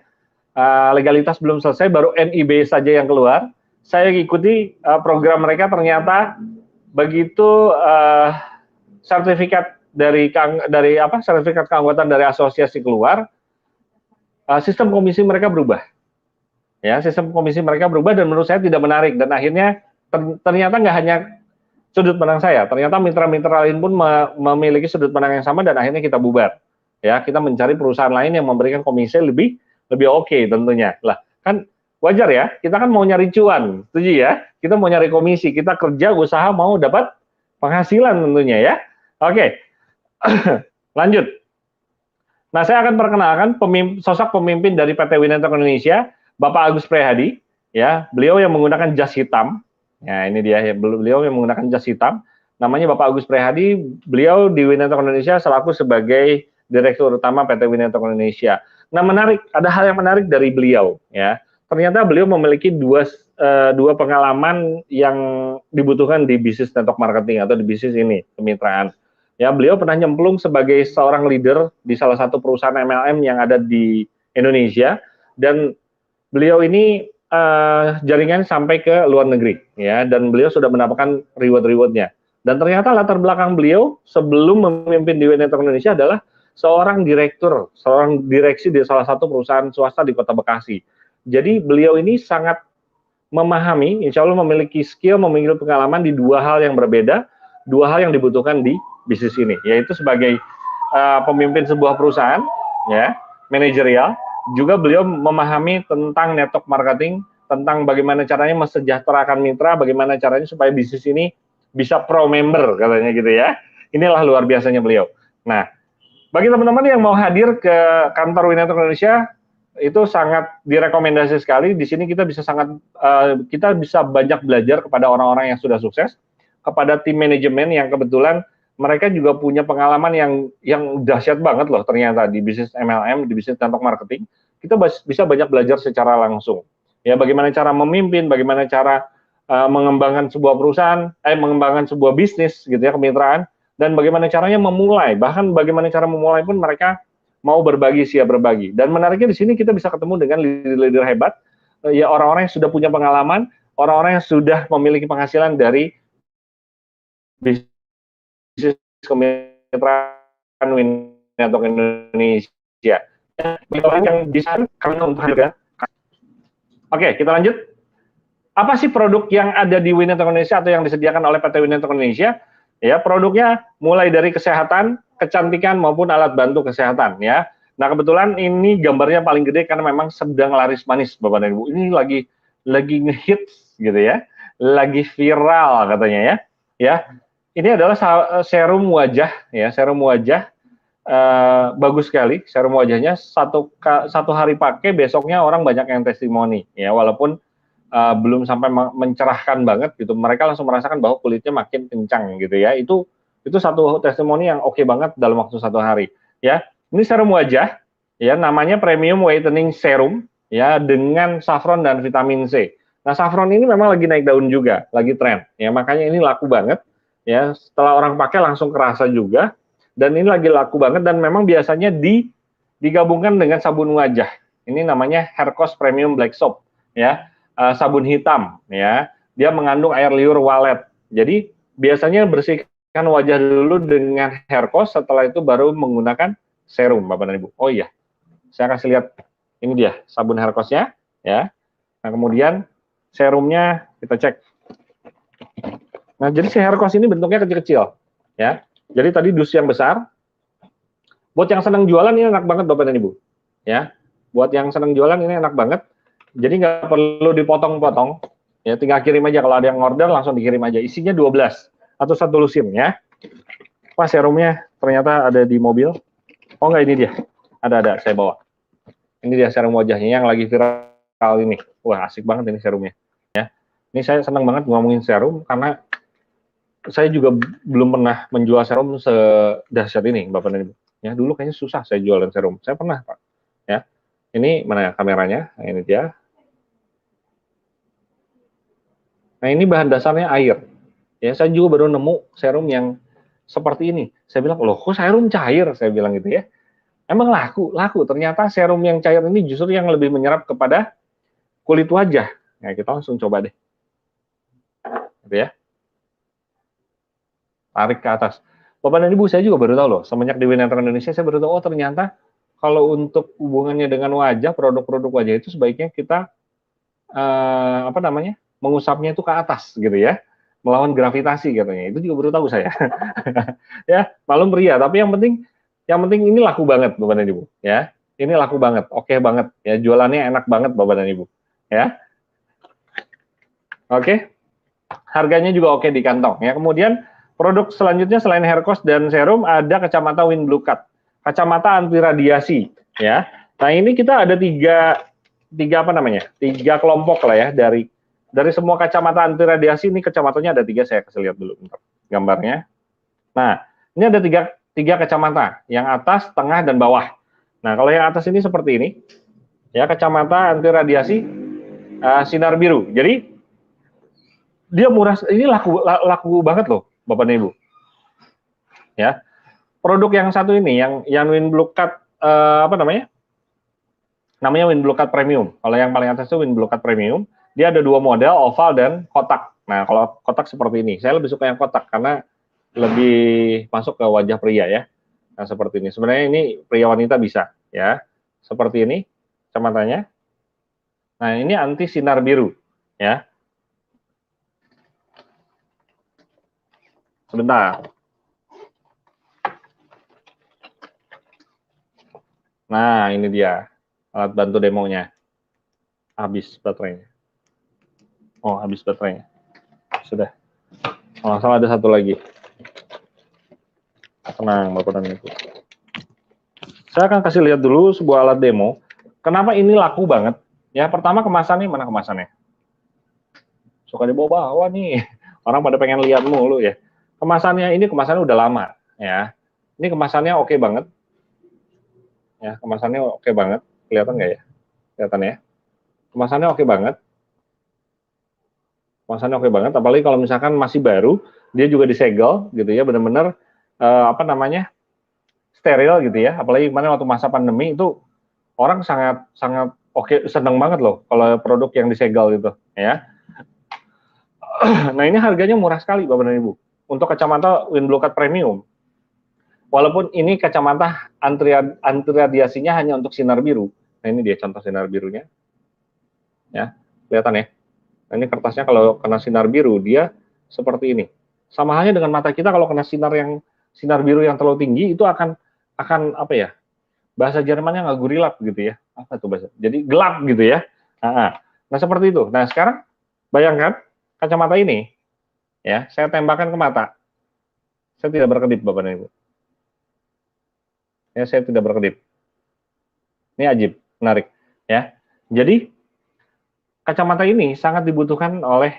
legalitas belum selesai, baru NIB saja yang keluar. Saya ikuti program mereka, ternyata begitu sertifikat sertifikat keanggotaan dari asosiasi keluar, sistem komisi mereka berubah, ya, dan menurut saya tidak menarik, dan akhirnya ternyata nggak hanya sudut pandang saya, ternyata mitra-mitra lain pun memiliki sudut pandang yang sama, dan akhirnya kita bubar. Ya, kita mencari perusahaan lain yang memberikan komisi lebih oke tentunya. Lah, kan wajar ya, kita kan mau nyari cuan, setuju ya? Kita mau nyari komisi, kita kerja, usaha, mau dapat penghasilan tentunya ya. Oke, lanjut. Nah, saya akan perkenalkan sosok pemimpin dari PT Winetok Indonesia, Bapak Agus Prihadi. Ya, beliau yang menggunakan jas hitam. Ya, ini dia, beliau yang menggunakan jas hitam. Namanya Bapak Agus Prihadi. Beliau di Winetok Indonesia selaku sebagai Direktur Utama PT Winetok Indonesia. Nah, menarik, ada hal yang menarik dari beliau, ya. ternyata beliau memiliki dua pengalaman yang dibutuhkan di bisnis network marketing atau di bisnis ini, kemitraan. Ya, beliau pernah nyemplung sebagai seorang leader di salah satu perusahaan MLM yang ada di Indonesia, dan beliau ini jaringan sampai ke luar negeri, ya, dan beliau sudah mendapatkan reward-rewardnya. Dan ternyata latar belakang beliau sebelum memimpin di Network Indonesia adalah seorang direktur, seorang direksi di salah satu perusahaan swasta di Kota Bekasi. Jadi beliau ini sangat memahami, insya Allah memiliki skill, memiliki pengalaman di dua hal yang berbeda, dua hal yang dibutuhkan di bisnis ini, yaitu sebagai pemimpin sebuah perusahaan, ya, manajerial. Juga beliau memahami tentang network marketing, tentang bagaimana caranya mesejahterakan mitra, bagaimana caranya supaya bisnis ini bisa pro member, katanya gitu ya. Inilah luar biasanya beliau. Nah, bagi teman-teman yang mau hadir ke kantor Winetwork Indonesia, itu sangat direkomendasi sekali. Di sini kita bisa kita bisa banyak belajar kepada orang-orang yang sudah sukses, kepada tim manajemen yang kebetulan mereka juga punya pengalaman yang dahsyat banget loh ternyata di bisnis MLM, di bisnis network marketing. Kita bisa banyak belajar secara langsung. Ya, bagaimana cara memimpin, bagaimana cara mengembangkan sebuah perusahaan, mengembangkan sebuah bisnis gitu ya, kemitraan, dan bagaimana caranya memulai, bahkan bagaimana cara memulai pun mereka mau berbagi, siap berbagi. Dan menariknya di sini kita bisa ketemu dengan leader-leader hebat, ya, orang-orang yang sudah punya pengalaman, orang-orang yang sudah memiliki penghasilan dari bisnis kemitraan Winetwork Indonesia. Orang yang bisa kami untuk hadir. Oke, kita lanjut. Apa sih produk yang ada di Winetwork Indonesia atau yang disediakan oleh PT Winetwork Indonesia? Ya, produknya mulai dari kesehatan, kecantikan maupun alat bantu kesehatan, ya. Nah, kebetulan ini gambarnya paling gede karena memang sedang laris manis, Bapak dan Ibu. Ini lagi ngehits gitu ya. Lagi viral katanya ya. Ya. Ini adalah serum wajah, ya, serum wajah bagus sekali. Serum wajahnya satu hari pakai, besoknya orang banyak yang testimoni, ya, walaupun belum sampai mencerahkan banget gitu. Mereka langsung merasakan bahwa kulitnya makin kencang gitu ya. Itu satu testimoni yang oke banget dalam waktu satu hari, ya. Ini serum wajah, ya, namanya Premium Whitening Serum, ya, dengan saffron dan vitamin C. Nah, saffron ini memang lagi naik daun juga, lagi tren, ya, makanya ini laku banget. Ya, setelah orang pakai langsung kerasa juga, dan ini lagi laku banget, dan memang biasanya digabungkan dengan sabun wajah. Ini namanya Hercos Premium Black Soap, ya, sabun hitam, ya. Dia mengandung air liur walet. Jadi biasanya bersihkan wajah dulu dengan Hercos, setelah itu baru menggunakan serum, Bapak dan Ibu. Oh iya, saya kasih lihat, ini dia sabun Hercosnya, ya. Nah, kemudian serumnya kita cek. Nah, jadi si Hercos ini bentuknya kecil-kecil, ya. Jadi tadi dus yang besar. Buat yang senang jualan ini enak banget, Bapak dan Ibu, ya. Buat yang senang jualan ini enak banget. Jadi nggak perlu dipotong-potong, ya. Tinggal kirim aja, kalau ada yang order langsung dikirim aja. Isinya 12 atau satu lusin, ya. Pas serumnya ternyata ada di mobil. Oh enggak, ini dia. Ada, saya bawa. Ini dia serum wajahnya yang lagi viral ini. Wah, asik banget ini serumnya, ya. Ini saya senang banget ngomongin serum karena saya juga belum pernah menjual serum sedahsyat ini, Bapak dan Ibu. Ya, dulu kayaknya susah saya jualan serum. Saya pernah, Pak. Ya. Ini mana ya kameranya? Nah, ini dia. Nah, ini bahan dasarnya air. Ya, saya juga baru nemu serum yang seperti ini. Saya bilang, "Loh, kok serum cair?" Saya bilang gitu ya. Emang laku. Ternyata serum yang cair ini justru yang lebih menyerap kepada kulit wajah. Nah, kita langsung coba deh. Gitu ya. Tarik ke atas. Bapak dan Ibu, saya juga baru tahu loh, semenjak di Winetwork Indonesia saya baru tahu, oh ternyata kalau untuk hubungannya dengan wajah, produk-produk wajah itu sebaiknya kita mengusapnya itu ke atas gitu ya, melawan gravitasi katanya. Itu juga baru tahu saya. Ya, malum pria, tapi yang penting ini laku banget, Bapak dan Ibu, ya. Ini laku banget, oke banget, ya, jualannya enak banget, Bapak dan Ibu, ya. Oke. Harganya juga oke di kantong, ya. Kemudian produk selanjutnya selain Hercos dan serum ada kacamata Wind Blue Cut, kacamata anti radiasi, ya. Nah, ini kita ada tiga kelompok lah ya, dari semua kacamata anti radiasi. Ini kacamatanya ada 3, saya kasih lihat dulu bentar gambarnya. Nah, ini ada tiga kacamata, yang atas, tengah, dan bawah. Nah, kalau yang atas ini seperti ini, ya, kacamata anti radiasi. sinar biru. Jadi dia murah, ini laku banget loh, Bapak dan Ibu. Ya, produk yang satu ini, yang Win Blue Cut apa namanya? Namanya Win Blue Cut Premium. Kalau yang paling atas itu Win Blue Cut Premium. Dia ada dua model, oval dan kotak. Nah, kalau kotak seperti ini, saya lebih suka yang kotak karena lebih masuk ke wajah pria ya. Nah, seperti ini. Sebenarnya ini pria wanita bisa ya. Seperti ini kacamatanya. Nah, ini anti sinar biru ya. Sebentar. Nah, ini dia alat bantu demonya. Habis baterainya. Oh, habis baterainya. Sudah. Oh, salah, ada satu lagi. Tenang, Bapak dan Ibu. Saya akan kasih lihat dulu sebuah alat demo. Kenapa ini laku banget? Ya, pertama kemasannya, mana kemasannya? Suka dibawa-bawa nih. Orang pada pengen lihat mulu ya. Kemasannya udah lama ya. Ini kemasannya oke banget. Ya, kemasannya oke banget. Kelihatan nggak ya? Kelihatan ya? Kemasannya oke banget. Kemasannya oke banget, apalagi kalau misalkan masih baru, dia juga disegel gitu ya, benar-benar apa namanya? Steril gitu ya. Apalagi kemarin waktu masa pandemi itu orang sangat oke, seneng banget loh kalau produk yang disegel gitu ya. Nah, ini harganya murah sekali Bapak dan Ibu. Untuk kacamata Win Blue Cut Premium. Walaupun ini kacamata anti radiasinya hanya untuk sinar biru. Nah, ini dia contoh sinar birunya. Ya, kelihatan ya. Nah, ini kertasnya kalau kena sinar biru dia seperti ini. Sama halnya dengan mata kita kalau kena sinar biru yang terlalu tinggi itu akan apa ya? Bahasa Jermannya nggak gurilap gitu ya. Apa tuh bahasa? Jadi gelap gitu ya. Nah, seperti itu. Nah, sekarang bayangkan kacamata ini ya, saya tembakkan ke mata. Saya tidak berkedip Bapak dan Ibu. Ya, saya tidak berkedip. Ini ajib, menarik ya. Jadi kacamata ini sangat dibutuhkan oleh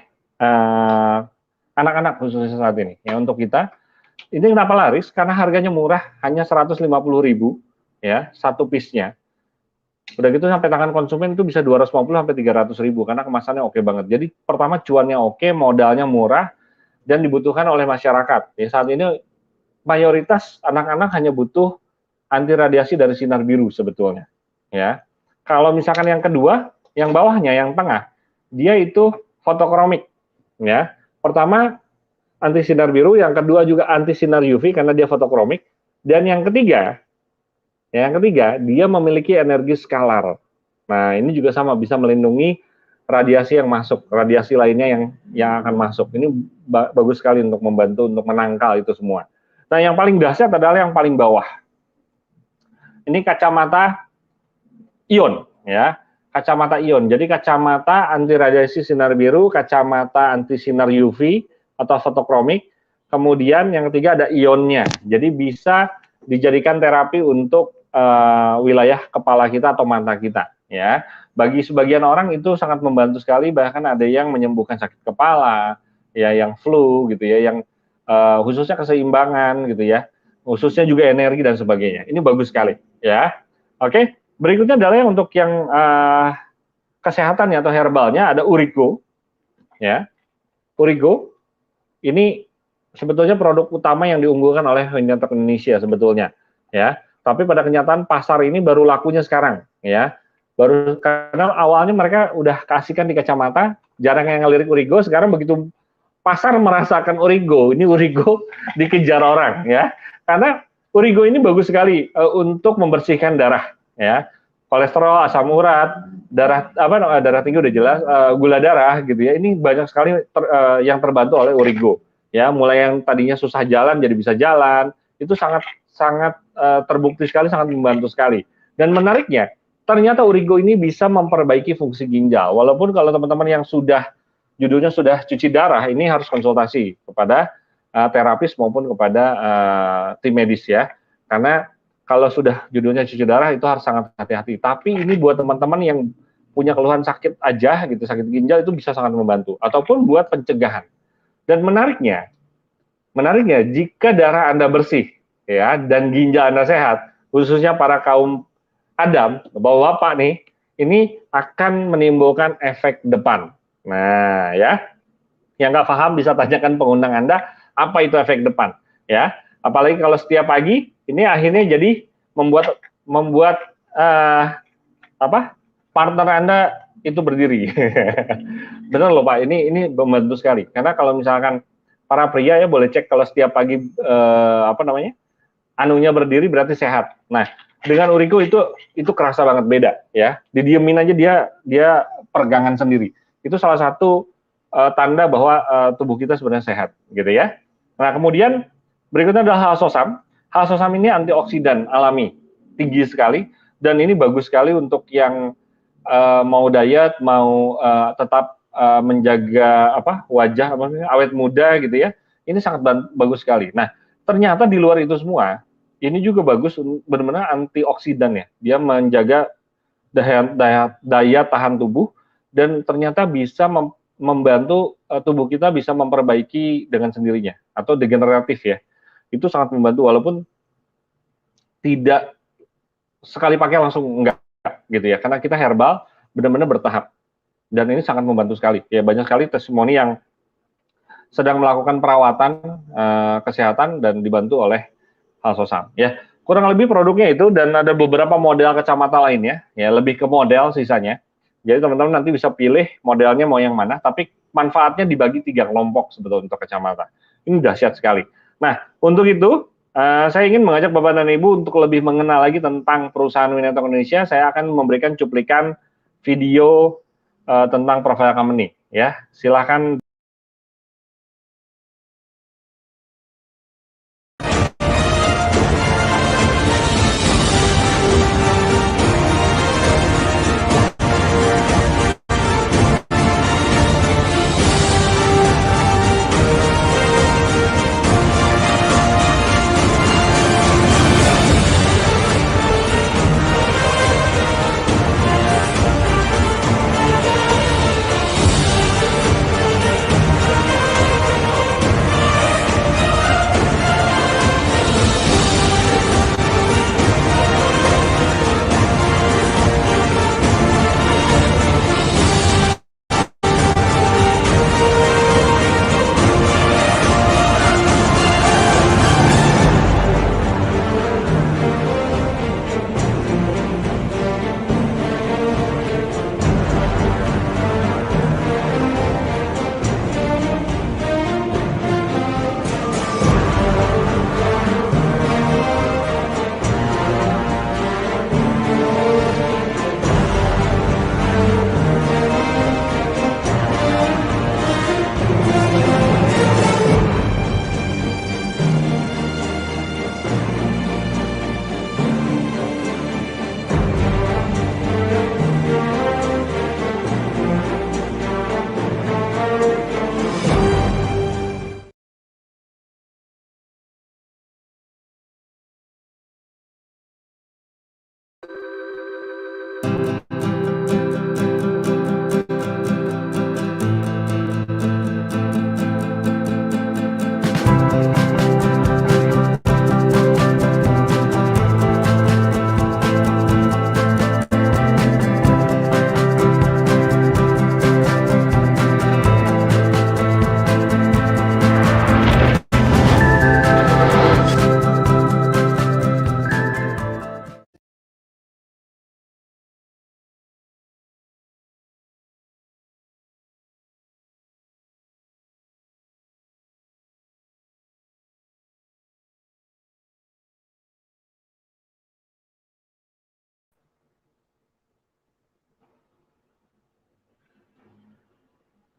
anak-anak khususnya saat ini. Ya, untuk kita, ini kenapa laris? Karena harganya murah, hanya 150.000 ya, satu piece-nya. Udah gitu sampai tangan konsumen itu bisa 250 sampai 300.000 karena kemasannya oke banget. Jadi pertama cuannya oke, modalnya murah dan dibutuhkan oleh masyarakat. Ya, saat ini mayoritas anak-anak hanya butuh anti radiasi dari sinar biru sebetulnya. Ya. Kalau misalkan yang kedua, yang bawahnya, yang tengah, dia itu fotokromik. Ya, pertama anti sinar biru, yang kedua juga anti sinar UV karena dia fotokromik, dan yang ketiga dia memiliki energi skalar. Nah, ini juga sama bisa melindungi radiasi yang masuk, radiasi lainnya yang akan masuk. Ini bagus sekali untuk membantu untuk menangkal itu semua. Nah, yang paling dahsyat adalah yang paling bawah. Ini kacamata ion, ya. Kacamata ion. Jadi kacamata anti radiasi sinar biru, kacamata anti sinar UV atau fotokromik. Kemudian yang ketiga ada ionnya. Jadi bisa dijadikan terapi untuk wilayah kepala kita atau mata kita, ya. Bagi sebagian orang itu sangat membantu sekali, bahkan ada yang menyembuhkan sakit kepala, ya, yang flu gitu ya, yang khususnya keseimbangan gitu ya. Khususnya juga energi dan sebagainya. Ini bagus sekali, ya. Oke. Berikutnya adalah yang untuk yang kesehatan atau herbalnya ada Urigo, ya. Urigo ini sebetulnya produk utama yang diunggulkan oleh Winnetek Indonesia sebetulnya, ya. Tapi pada kenyataan pasar ini baru lakunya sekarang, ya. Baru karena awalnya mereka udah kasihkan di kacamata, jarang yang ngelirik Urigo. Sekarang begitu pasar merasakan Urigo, ini Urigo dikejar orang, ya. Karena Urigo ini bagus sekali untuk membersihkan darah. Ya, kolesterol, asam urat, darah tinggi udah jelas, gula darah gitu ya. Ini banyak sekali yang terbantu oleh Urigo. Ya, mulai yang tadinya susah jalan jadi bisa jalan. Itu sangat terbukti sekali, sangat membantu sekali. Dan menariknya, ternyata Urigo ini bisa memperbaiki fungsi ginjal. Walaupun kalau teman-teman yang judulnya sudah cuci darah, ini harus konsultasi kepada terapis maupun kepada tim medis ya. Karena kalau sudah judulnya cuci darah itu harus sangat hati-hati. Tapi ini buat teman-teman yang punya keluhan sakit aja gitu, sakit ginjal itu bisa sangat membantu. Ataupun buat pencegahan. Dan menariknya jika darah Anda bersih ya dan ginjal Anda sehat, khususnya para kaum Adam, bapak-bapak nih, ini akan menimbulkan efek depan. Nah, ya, yang nggak paham bisa tanyakan pengundang Anda, apa itu efek depan, ya. Apalagi kalau setiap pagi, ini akhirnya jadi membuat partner Anda itu berdiri. Benar loh Pak, ini membantu sekali. Karena kalau misalkan para pria ya boleh cek kalau setiap pagi anunya berdiri berarti sehat. Nah, dengan Urigo itu kerasa banget beda ya. Didiemin aja dia pergangan sendiri. Itu salah satu tanda bahwa tubuh kita sebenarnya sehat gitu ya. Nah, kemudian berikutnya adalah halsosam. Halsosam ini antioksidan alami, tinggi sekali dan ini bagus sekali untuk yang mau diet, mau tetap menjaga wajah awet muda gitu ya. Ini sangat bagus sekali. Nah, ternyata di luar itu semua ini juga bagus, benar-benar antioksidan ya. Dia menjaga daya tahan tubuh dan ternyata bisa membantu tubuh kita bisa memperbaiki dengan sendirinya atau degeneratif ya. Itu sangat membantu walaupun tidak sekali pakai langsung enggak gitu ya. Karena kita herbal benar-benar bertahap dan ini sangat membantu sekali. Ya banyak sekali testimoni yang sedang melakukan perawatan kesehatan dan dibantu oleh halsosam ya. Kurang lebih produknya itu dan ada beberapa model kacamata lainnya ya, lebih ke model sisanya. Jadi teman-teman nanti bisa pilih modelnya mau yang mana, tapi manfaatnya dibagi 3 kelompok sebetulnya untuk kacamata. Ini dahsyat sekali. Nah, untuk itu saya ingin mengajak Bapak dan Ibu untuk lebih mengenal lagi tentang perusahaan Winetok Indonesia. Saya akan memberikan cuplikan video tentang profile company ya. Silahkan.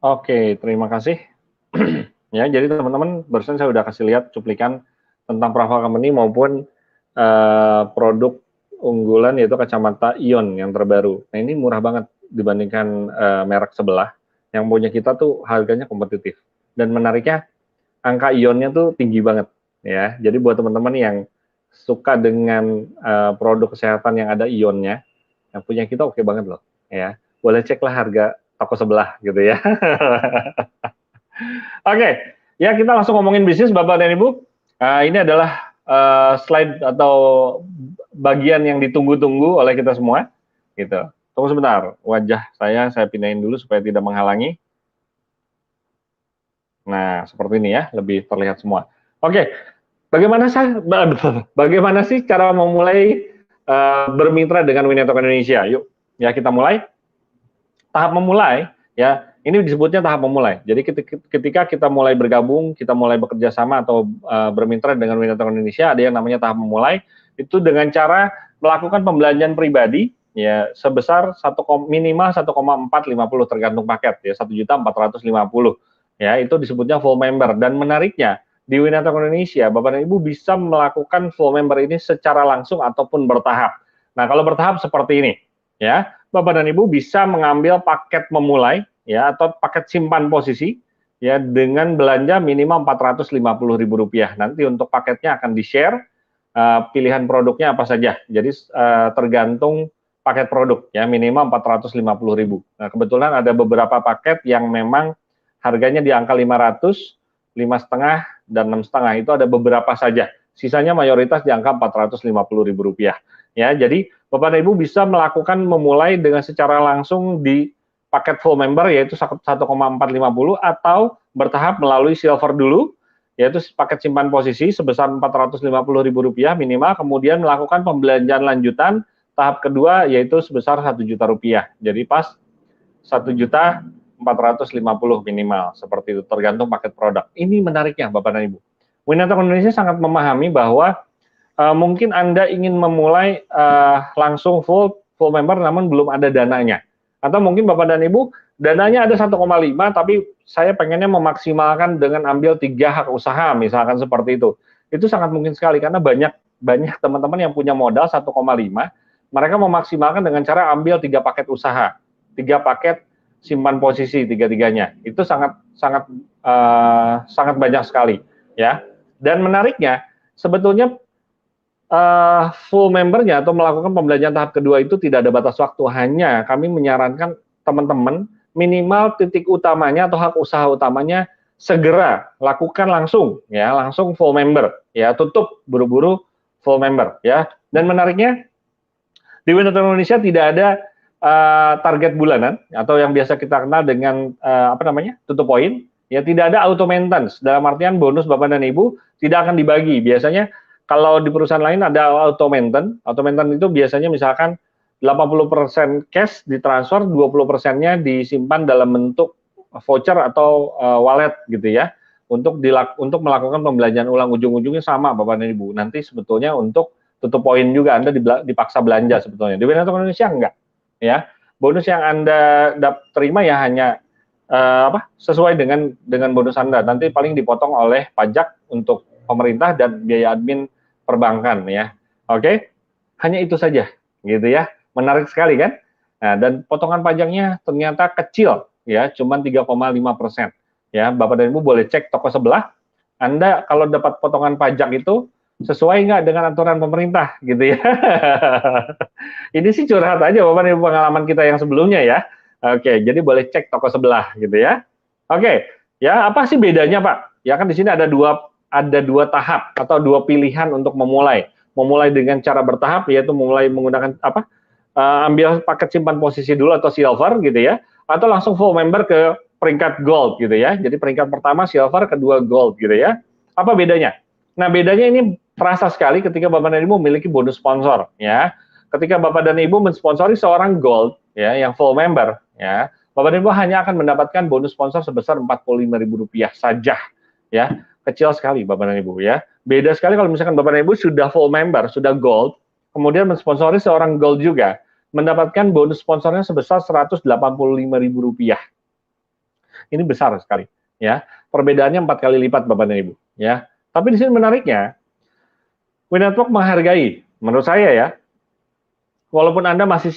Oke, terima kasih. Ya, jadi teman-teman barusan saya udah kasih lihat cuplikan tentang profile company maupun produk unggulan yaitu kacamata Ion yang terbaru. Nah, ini murah banget dibandingkan merek sebelah. Yang punya kita tuh harganya kompetitif. Dan menariknya angka Ionnya tuh tinggi banget ya. Jadi buat teman-teman yang suka dengan produk kesehatan yang ada Ionnya, yang punya kita oke banget loh ya. Boleh ceklah harga toko sebelah gitu ya. Oke, ya kita langsung ngomongin bisnis Bapak dan Ibu. Ini adalah slide atau bagian yang ditunggu-tunggu oleh kita semua, gitu. Tunggu sebentar, wajah saya pindahin dulu supaya tidak menghalangi. Nah, seperti ini ya, lebih terlihat semua. Oke, bagaimana sih cara memulai bermitra dengan Winetok Indonesia? Yuk, ya kita mulai. Tahap memulai, ya ini disebutnya tahap memulai. Jadi ketika kita mulai bergabung, kita mulai bekerja sama atau bermitra dengan Winetok Indonesia, ada yang namanya tahap memulai. Itu dengan cara melakukan pembelanjaan pribadi, ya sebesar minimal 1,450 tergantung paket, ya 1.450. Ya itu disebutnya full member. Dan menariknya di Winetok Indonesia, Bapak dan Ibu bisa melakukan full member ini secara langsung ataupun bertahap. Nah kalau bertahap seperti ini, ya Bapak dan Ibu bisa mengambil paket memulai ya atau paket simpan posisi ya dengan belanja minimal Rp450.000. Nanti untuk paketnya akan di-share pilihan produknya apa saja. Jadi tergantung paket produk ya minimal Rp450.000. Nah, kebetulan ada beberapa paket yang memang harganya di angka 500, 5,5 dan 6,5 itu ada beberapa saja. Sisanya mayoritas di angka Rp450.000. Ya, jadi Bapak dan Ibu bisa melakukan memulai dengan secara langsung di paket full member yaitu 1,450 atau bertahap melalui silver dulu yaitu paket simpan posisi sebesar Rp450.000 minimal, kemudian melakukan pembelanjaan lanjutan tahap kedua yaitu sebesar Rp1.000.000. Jadi pas 1.450 minimal seperti itu tergantung paket produk. Ini menariknya Bapak dan Ibu. Winetok Indonesia sangat memahami bahwa mungkin Anda ingin memulai langsung full member namun belum ada dananya. Atau mungkin Bapak dan Ibu dananya ada 1,5 tapi saya pengennya memaksimalkan dengan ambil 3 hak usaha misalkan seperti itu. Itu sangat mungkin sekali karena banyak teman-teman yang punya modal 1,5 mereka memaksimalkan dengan cara ambil 3 paket usaha, 3 paket simpan posisi tiga-tiganya. Itu sangat banyak sekali ya. Dan menariknya sebetulnya full membernya atau melakukan pembelajaran tahap kedua itu tidak ada batas waktu, hanya kami menyarankan teman-teman minimal titik utamanya atau hak usaha utamanya segera lakukan langsung ya, langsung full member ya, tutup buru-buru full member ya. Dan menariknya di Winetok Indonesia tidak ada target bulanan atau yang biasa kita kenal dengan tutup poin ya, tidak ada auto maintenance dalam artian bonus Bapak dan Ibu tidak akan dibagi. Biasanya kalau di perusahaan lain ada auto maintenance itu biasanya misalkan 80% cash ditransfer, 20%-nya disimpan dalam bentuk voucher atau wallet gitu ya. Untuk melakukan pembelanjaan ulang, ujung-ujungnya sama Bapak dan Ibu. Nanti sebetulnya untuk tutup poin juga Anda dipaksa belanja sebetulnya. Di Winetok Indonesia enggak. Ya. Bonus yang Anda terima ya hanya sesuai dengan bonus Anda. Nanti paling dipotong oleh pajak untuk pemerintah dan biaya admin perbankan ya. Oke, hanya itu saja gitu ya. Menarik sekali kan? Nah, dan potongan pajaknya ternyata kecil ya, cuma 3,5%. Ya, Bapak dan Ibu boleh cek toko sebelah. Anda kalau dapat potongan pajak itu sesuai nggak dengan aturan pemerintah gitu ya. Ini sih curhat aja Bapak dan Ibu pengalaman kita yang sebelumnya ya. Oke, jadi boleh cek toko sebelah gitu ya. Oke, ya apa sih bedanya Pak? Ya kan di sini ada dua tahap atau 2 pilihan untuk memulai. Memulai dengan cara bertahap yaitu mulai menggunakan ambil paket simpan posisi dulu atau silver gitu ya, atau langsung full member ke peringkat gold gitu ya. Jadi peringkat pertama silver, kedua gold gitu ya. Apa bedanya? Nah, bedanya ini terasa sekali ketika Bapak dan Ibu memiliki bonus sponsor ya. Ketika Bapak dan Ibu mensponsori seorang gold ya yang full member ya, Bapak dan Ibu hanya akan mendapatkan bonus sponsor sebesar Rp45.000 saja ya. Kecil sekali Bapak dan Ibu ya. Beda sekali kalau misalkan Bapak dan Ibu sudah full member, sudah gold, kemudian mensponsori seorang gold juga, mendapatkan bonus sponsornya sebesar Rp185.000. Ini besar sekali ya. Perbedaannya 4 kali lipat Bapak dan Ibu ya. Tapi di sini menariknya Winetwork menghargai menurut saya ya. Walaupun Anda masih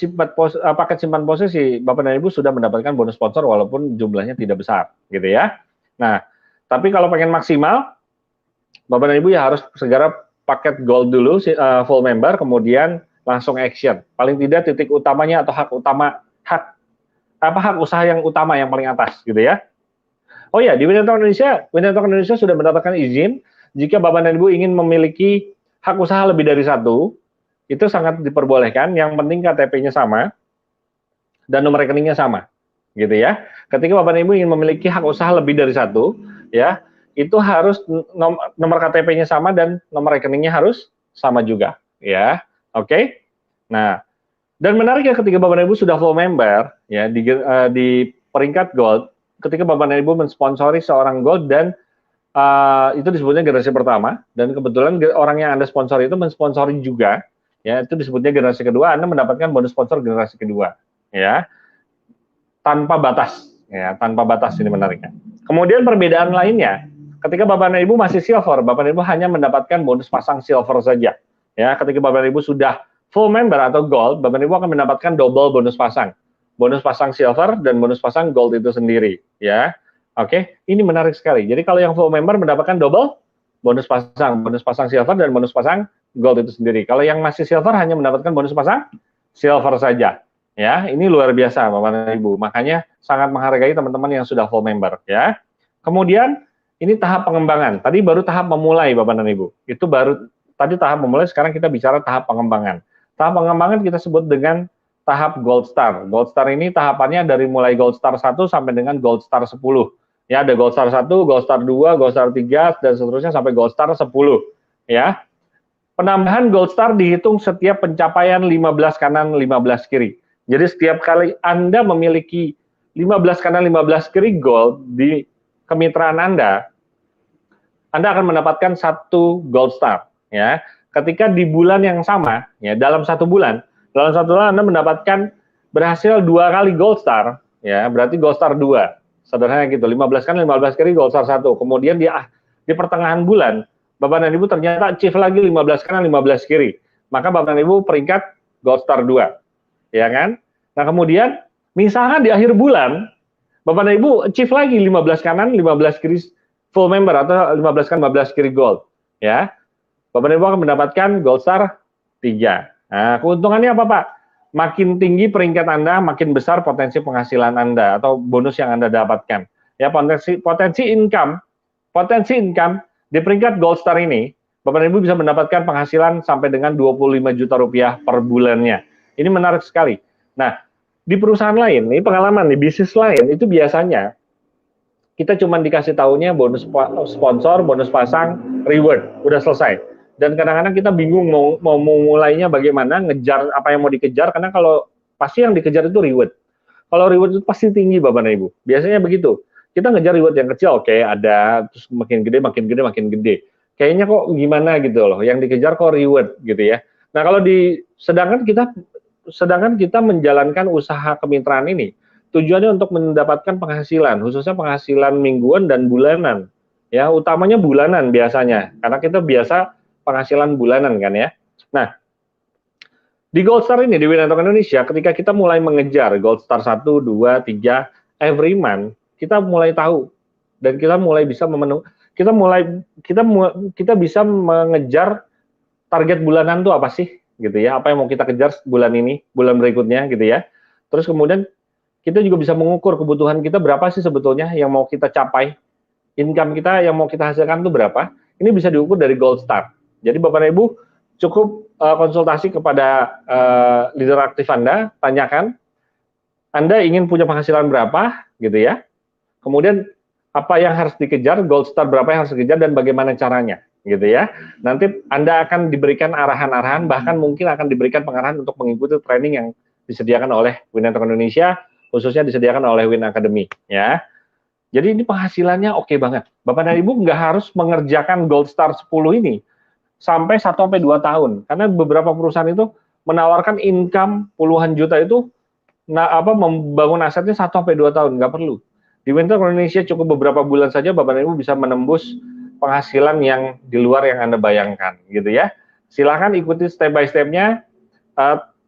paket simpan posisi, Bapak dan Ibu sudah mendapatkan bonus sponsor walaupun jumlahnya tidak besar gitu ya. Nah, tapi kalau pengen maksimal, Bapak dan Ibu ya harus segera paket gold dulu, full member, kemudian langsung action. Paling tidak titik utamanya atau hak usaha yang utama yang paling atas gitu ya. Oh ya, di Winetok Indonesia sudah mendapatkan izin jika Bapak dan Ibu ingin memiliki hak usaha lebih dari 1, itu sangat diperbolehkan. Yang penting KTP-nya sama. dan nomor rekeningnya sama, gitu ya. Ketika Bapak dan Ibu ingin memiliki hak usaha lebih dari satu, ya, itu harus nomor KTP-nya sama dan nomor rekeningnya harus sama juga, ya. Oke. Nah, dan menariknya ketika Bapak dan Ibu sudah full member, ya, di peringkat gold, ketika Bapak dan Ibu mensponsori seorang gold dan itu disebutnya generasi pertama, dan kebetulan orang yang Anda sponsori itu mensponsori juga, ya, itu disebutnya generasi kedua, Anda mendapatkan bonus sponsor generasi kedua, ya, tanpa batas, ya, tanpa batas, ini menariknya. Kemudian perbedaan lainnya, ketika Bapak dan Ibu masih silver, Bapak dan Ibu hanya mendapatkan bonus pasang silver saja, ya. Ketika Bapak dan Ibu sudah full member atau gold, Bapak dan Ibu akan mendapatkan double bonus pasang silver dan bonus pasang gold itu sendiri, ya. Oke, ini menarik sekali. Jadi kalau yang full member mendapatkan double bonus pasang silver dan bonus pasang gold itu sendiri. Kalau yang masih silver hanya mendapatkan bonus pasang silver saja. Ya, ini luar biasa Bapak dan Ibu. Makanya sangat menghargai teman-teman yang sudah full member, ya. Kemudian ini tahap pengembangan. Tadi baru tahap memulai Bapak dan Ibu. Itu baru tadi tahap memulai, sekarang kita bicara tahap pengembangan. Tahap pengembangan kita sebut dengan tahap Gold Star. Gold Star ini tahapannya dari mulai Gold Star 1 sampai dengan Gold Star 10. Ya, ada Gold Star 1, Gold Star 2, Gold Star 3, dan seterusnya sampai Gold Star 10. Ya. Penambahan Gold Star dihitung setiap pencapaian 15 kanan, 15 kiri. Jadi setiap kali Anda memiliki 15 kanan, 15 kiri gold di kemitraan Anda akan mendapatkan 1 Gold Star. Ya. Ketika di bulan yang sama, ya, dalam satu bulan Anda mendapatkan berhasil 2 kali Gold Star, ya, berarti Gold Star 2. Sederhana gitu, 15 kan 15 kiri Gold Star 1. Kemudian di pertengahan bulan, Bapak dan Ibu ternyata achieve lagi 15 kanan 15 kiri. Maka Bapak dan Ibu peringkat Gold Star 2. Ya kan? Nah, kemudian misalkan di akhir bulan Bapak dan Ibu achieve lagi 15 kanan 15 kiri full member atau 15 kanan 15 kiri gold, ya. Bapak dan Ibu akan mendapatkan Gold Star 3. Nah, keuntungannya apa, Pak? Makin tinggi peringkat Anda, makin besar potensi penghasilan Anda atau bonus yang Anda dapatkan. Ya, potensi income di peringkat Gold Star ini, Bapak dan Ibu bisa mendapatkan penghasilan sampai dengan 25 juta rupiah per bulannya. Ini menarik sekali. Nah, di perusahaan lain, ini pengalaman di bisnis lain itu biasanya kita cuma dikasih tahunya bonus sponsor, bonus pasang, reward, udah selesai. Dan kadang-kadang kita bingung mau mulainya bagaimana, ngejar apa yang mau dikejar, karena kalau pasti yang dikejar itu reward. Kalau reward itu pasti tinggi Bapak dan Ibu. Biasanya begitu. Kita ngejar reward yang kecil, oke, ada, terus makin gede. Kayaknya kok gimana gitu loh, yang dikejar kok reward gitu ya. Nah, kalau sedangkan kita menjalankan usaha kemitraan ini, tujuannya untuk mendapatkan penghasilan, khususnya penghasilan mingguan dan bulanan. Ya, utamanya bulanan biasanya, karena kita biasa penghasilan bulanan kan ya. Nah, di Gold Star ini, di Win Network Indonesia, ketika kita mulai mengejar Gold Star 1, 2, 3, every month, kita mulai tahu dan kita mulai bisa kita bisa mengejar target bulanan itu apa sih gitu ya, apa yang mau kita kejar bulan ini, bulan berikutnya gitu ya. Terus kemudian kita juga bisa mengukur kebutuhan kita berapa sih sebetulnya yang mau kita capai, income kita yang mau kita hasilkan itu berapa. Ini bisa diukur dari Gold Star. Jadi Bapak dan Ibu cukup konsultasi kepada leader aktif Anda, tanyakan Anda ingin punya penghasilan berapa gitu ya. Kemudian apa yang harus dikejar, Gold Star berapa yang harus dikejar dan bagaimana caranya gitu ya. Nanti Anda akan diberikan arahan-arahan, bahkan mungkin akan diberikan pengarahan untuk mengikuti training yang disediakan oleh Win Network Indonesia, khususnya disediakan oleh Win Academy ya. Jadi ini penghasilannya oke banget. Bapak dan Ibu nggak harus mengerjakan Gold Star 10 ini sampai 1-2 tahun. Karena beberapa perusahaan itu menawarkan income puluhan juta itu membangun asetnya 1-2 tahun, nggak perlu. Di Win Network Indonesia cukup beberapa bulan saja Bapak dan Ibu bisa menembus penghasilan yang di luar yang Anda bayangkan gitu ya. Silahkan ikuti step by step-nya,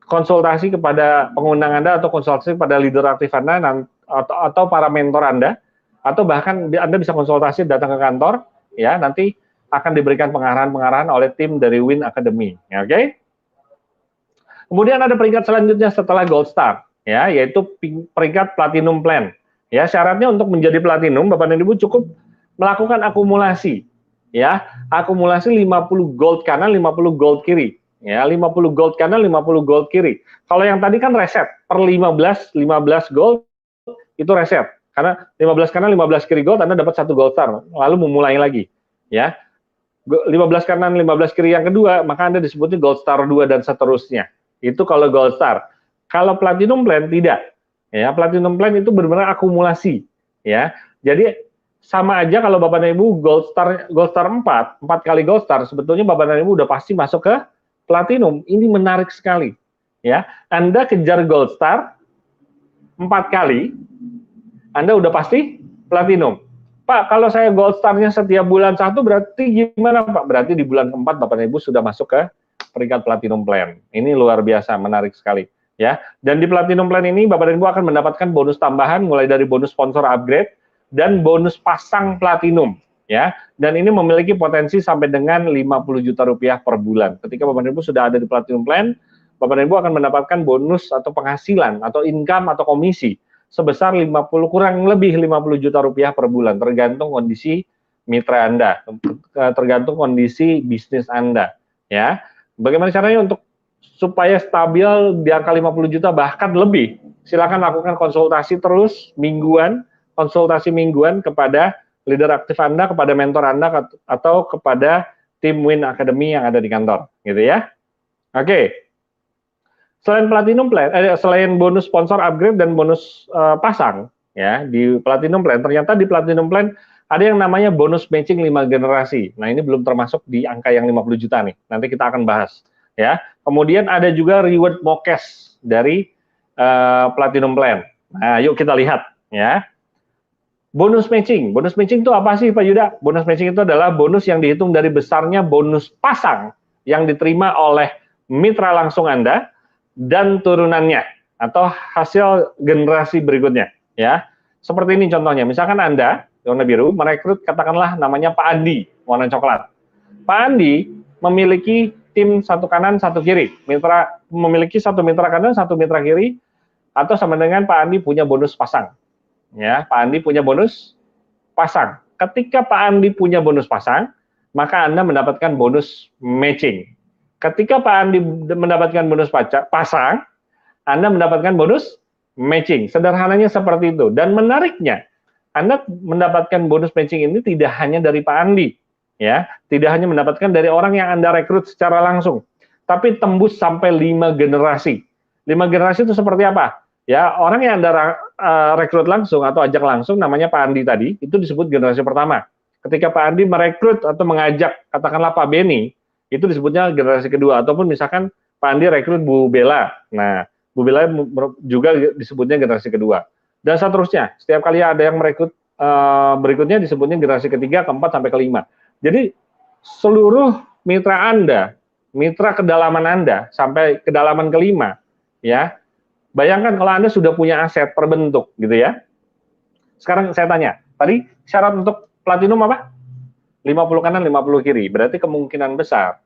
konsultasi kepada pengundang Anda atau konsultasi pada leader aktif Anda atau para mentor Anda, atau bahkan Anda bisa konsultasi datang ke kantor ya, nanti akan diberikan pengarahan-pengarahan oleh tim dari Win Academy, ya, oke? Kemudian ada peringkat selanjutnya setelah Gold Star, ya, yaitu peringkat Platinum Plan. Ya, syaratnya untuk menjadi Platinum, Bapak dan Ibu cukup melakukan akumulasi, ya, akumulasi 50 gold kanan, 50 gold kiri, ya, 50 gold kanan, 50 gold kiri. Kalau yang tadi kan reset, per 15 gold itu reset. Karena 15 kanan, 15 kiri gold, Anda dapat 1 gold star, lalu memulai lagi, ya. 15 kanan, 15 kiri yang kedua, maka Anda disebutnya gold star 2 dan seterusnya. Itu kalau gold star. Kalau platinum plan tidak. Ya, platinum plan itu benar-benar akumulasi, ya. Jadi sama aja kalau Bapak dan Ibu gold star 4 kali gold star, sebetulnya Bapak dan Ibu udah pasti masuk ke platinum. Ini menarik sekali, ya. Anda kejar gold star 4 kali, Anda udah pasti platinum. Pak, kalau saya gold star-nya setiap bulan 1, berarti gimana Pak? Berarti di bulan keempat Bapak dan Ibu sudah masuk ke peringkat platinum plan. Ini luar biasa, menarik sekali, ya. Dan di platinum plan ini Bapak dan Ibu akan mendapatkan bonus tambahan mulai dari bonus sponsor upgrade dan bonus pasang platinum, ya. Dan ini memiliki potensi sampai dengan 50 juta rupiah per bulan. Ketika Bapak dan Ibu sudah ada di platinum plan, Bapak dan Ibu akan mendapatkan bonus atau penghasilan atau income atau komisi sebesar 50 kurang lebih 50 juta rupiah per bulan, tergantung kondisi mitra Anda, tergantung kondisi bisnis Anda, ya. Bagaimana caranya untuk supaya stabil di angka 50 juta bahkan lebih? Silakan lakukan konsultasi terus mingguan, konsultasi mingguan kepada leader aktif Anda, kepada mentor Anda atau kepada tim Win Academy yang ada di kantor, gitu ya. Oke. Selain platinum plan, selain bonus sponsor upgrade dan bonus pasang, ya, di platinum plan, ternyata di platinum plan ada yang namanya bonus matching 5 generasi. Nah, ini belum termasuk di angka yang 50 juta nih. Nanti kita akan bahas, ya. Kemudian ada juga reward mokes dari platinum plan. Nah, yuk kita lihat, ya. Bonus matching itu apa sih Pak Yuda? Bonus matching itu adalah bonus yang dihitung dari besarnya bonus pasang yang diterima oleh mitra langsung Anda dan turunannya atau hasil generasi berikutnya, ya. Seperti ini contohnya, misalkan Anda warna biru merekrut katakanlah namanya Pak Andi warna coklat. Pak Andi memiliki tim 1 kanan 1 kiri, memiliki 1 mitra kanan 1 mitra kiri, atau sama dengan Pak Andi punya bonus pasang, ya. Pak Andi punya bonus pasang. Ketika Pak Andi punya bonus pasang, maka Anda mendapatkan bonus matching. Ketika Pak Andi mendapatkan bonus pasang, Anda mendapatkan bonus matching. Sederhananya seperti itu. Dan menariknya, Anda mendapatkan bonus matching ini tidak hanya dari Pak Andi, ya, tidak hanya mendapatkan dari orang yang Anda rekrut secara langsung, tapi tembus sampai 5 generasi. 5 generasi itu seperti apa? Ya, orang yang Anda rekrut langsung atau ajak langsung, namanya Pak Andi tadi, itu disebut generasi pertama. Ketika Pak Andi merekrut atau mengajak, katakanlah Pak Beni, itu disebutnya generasi kedua. Ataupun misalkan Pak Andi rekrut Bu Bella, nah Bu Bella juga disebutnya generasi kedua. Dan seterusnya, setiap kali ada yang merekrut berikutnya disebutnya generasi ketiga, keempat, sampai kelima. Jadi seluruh mitra Anda, mitra kedalaman Anda, sampai kedalaman kelima, ya. Bayangkan kalau Anda sudah punya aset terbentuk, gitu ya. Sekarang saya tanya, tadi syarat untuk platinum apa? 50 kanan, 50 kiri. Berarti kemungkinan besar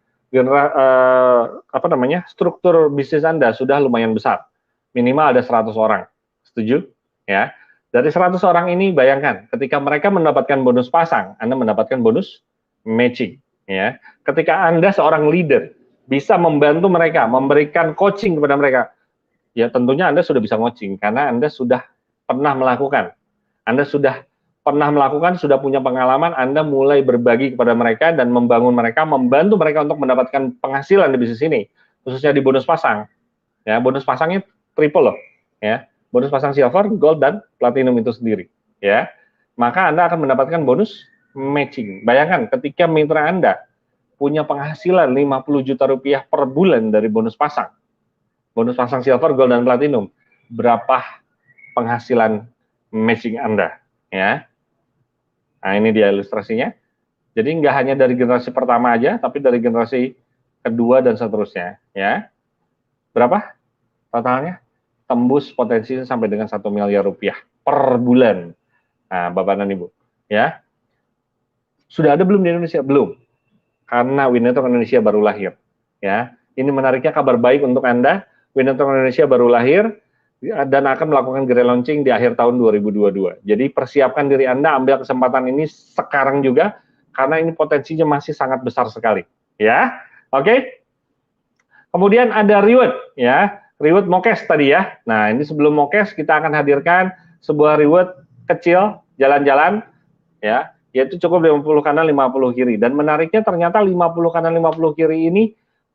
struktur bisnis Anda sudah lumayan besar. Minimal ada 100 orang. Setuju? Ya. Dari 100 orang ini bayangkan ketika mereka mendapatkan bonus pasang, Anda mendapatkan bonus matching, ya. Ketika Anda seorang leader bisa membantu mereka, memberikan coaching kepada mereka, ya tentunya Anda sudah bisa coaching karena Anda sudah pernah melakukan. Anda sudah pernah melakukan, sudah punya pengalaman, Anda mulai berbagi kepada mereka dan membangun mereka, membantu mereka untuk mendapatkan penghasilan di bisnis ini, khususnya di bonus pasang. Ya, bonus pasangnya triple loh, ya. Bonus pasang silver, gold, dan platinum itu sendiri, ya. Maka Anda akan mendapatkan bonus matching. Bayangkan ketika mitra Anda punya penghasilan 50 juta rupiah per bulan dari bonus pasang silver, gold, dan platinum, berapa penghasilan matching Anda, ya. Nah, ini dia ilustrasinya. Jadi nggak hanya dari generasi pertama aja, tapi dari generasi kedua dan seterusnya, ya. Berapa totalnya? Tembus potensinya sampai dengan 1 miliar rupiah per bulan. Nah, Bapak dan Ibu, ya. Sudah ada belum di Indonesia? Belum. Karena Winetwork Indonesia baru lahir, ya. Ini menariknya kabar baik untuk Anda. Winetwork Indonesia baru lahir dan akan melakukan grand launching di akhir tahun 2022. Jadi persiapkan diri Anda, ambil kesempatan ini sekarang juga, karena ini potensinya masih sangat besar sekali. Ya, oke? Kemudian ada reward, ya, reward Mokes tadi ya. Nah, ini sebelum Mokes kita akan hadirkan sebuah reward kecil jalan-jalan, ya, yaitu cukup 50 kanan 50 kiri. Dan menariknya ternyata 50 kanan 50 kiri ini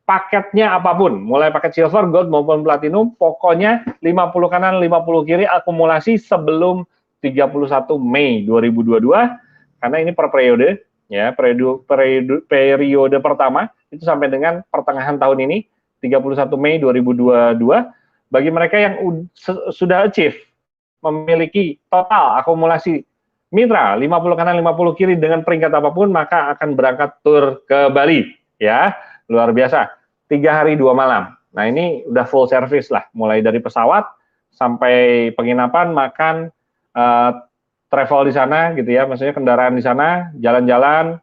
paketnya apapun, mulai paket silver, gold maupun platinum, pokoknya 50 kanan 50 kiri akumulasi sebelum 31 Mei 2022, karena ini per periode, ya, periode pertama itu sampai dengan pertengahan tahun ini 31 Mei 2022. Bagi mereka yang sudah achieve memiliki total akumulasi mitra 50 kanan 50 kiri dengan peringkat apapun, maka akan berangkat tur ke Bali, ya, luar biasa, 3 hari 2 malam. Nah, ini udah full service lah, mulai dari pesawat sampai penginapan, makan, travel di sana gitu ya, maksudnya kendaraan di sana, jalan-jalan,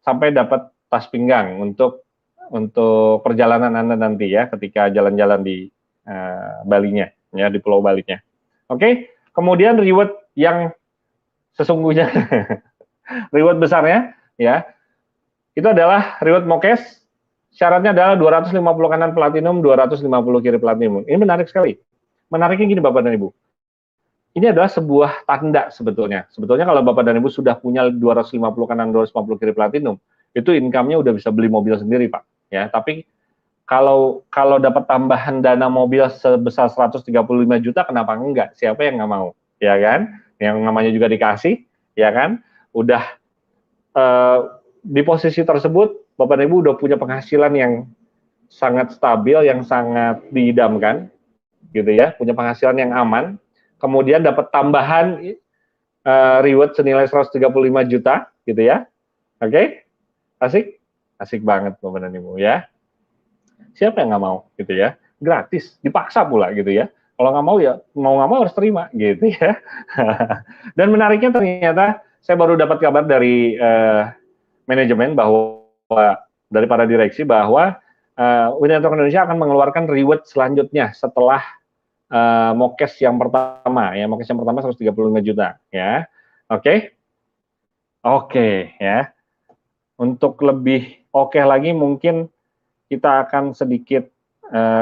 sampai dapat tas pinggang untuk perjalanan Anda nanti ya, ketika jalan-jalan di Balinya, ya, di Pulau Balinya. Oke, kemudian reward yang sesungguhnya, reward besarnya, ya, itu adalah reward Mokes. Syaratnya adalah 250 kanan platinum, 250 kiri platinum. Ini menarik sekali. Menariknya gini Bapak dan Ibu. Ini adalah sebuah tanda sebetulnya. Sebetulnya kalau Bapak dan Ibu sudah punya 250 kanan, 250 kiri platinum, itu income-nya udah bisa beli mobil sendiri, Pak. Ya, tapi kalau dapat tambahan dana mobil sebesar 135 juta, kenapa enggak? Siapa yang nggak mau? Ya kan? Yang namanya juga dikasih, ya kan? Udah di posisi tersebut, Bapak dan Ibu udah punya penghasilan yang sangat stabil, yang sangat diidamkan, gitu ya, punya penghasilan yang aman, kemudian dapat tambahan reward senilai 135 juta, gitu ya. Oke? Asik? Asik banget Bapak dan Ibu ya. Siapa yang nggak mau, gitu ya? Gratis, dipaksa pula, gitu ya. Kalau nggak mau ya, mau nggak mau harus terima, gitu ya. Dan menariknya ternyata, saya baru dapat kabar dari manajemen bahwa dari para direksi bahwa Win Network Indonesia akan mengeluarkan reward selanjutnya setelah Mokes yang pertama, ya, Mokes yang pertama 135 juta, ya. Oke. Oke, ya. Untuk lebih oke lagi mungkin kita akan sedikit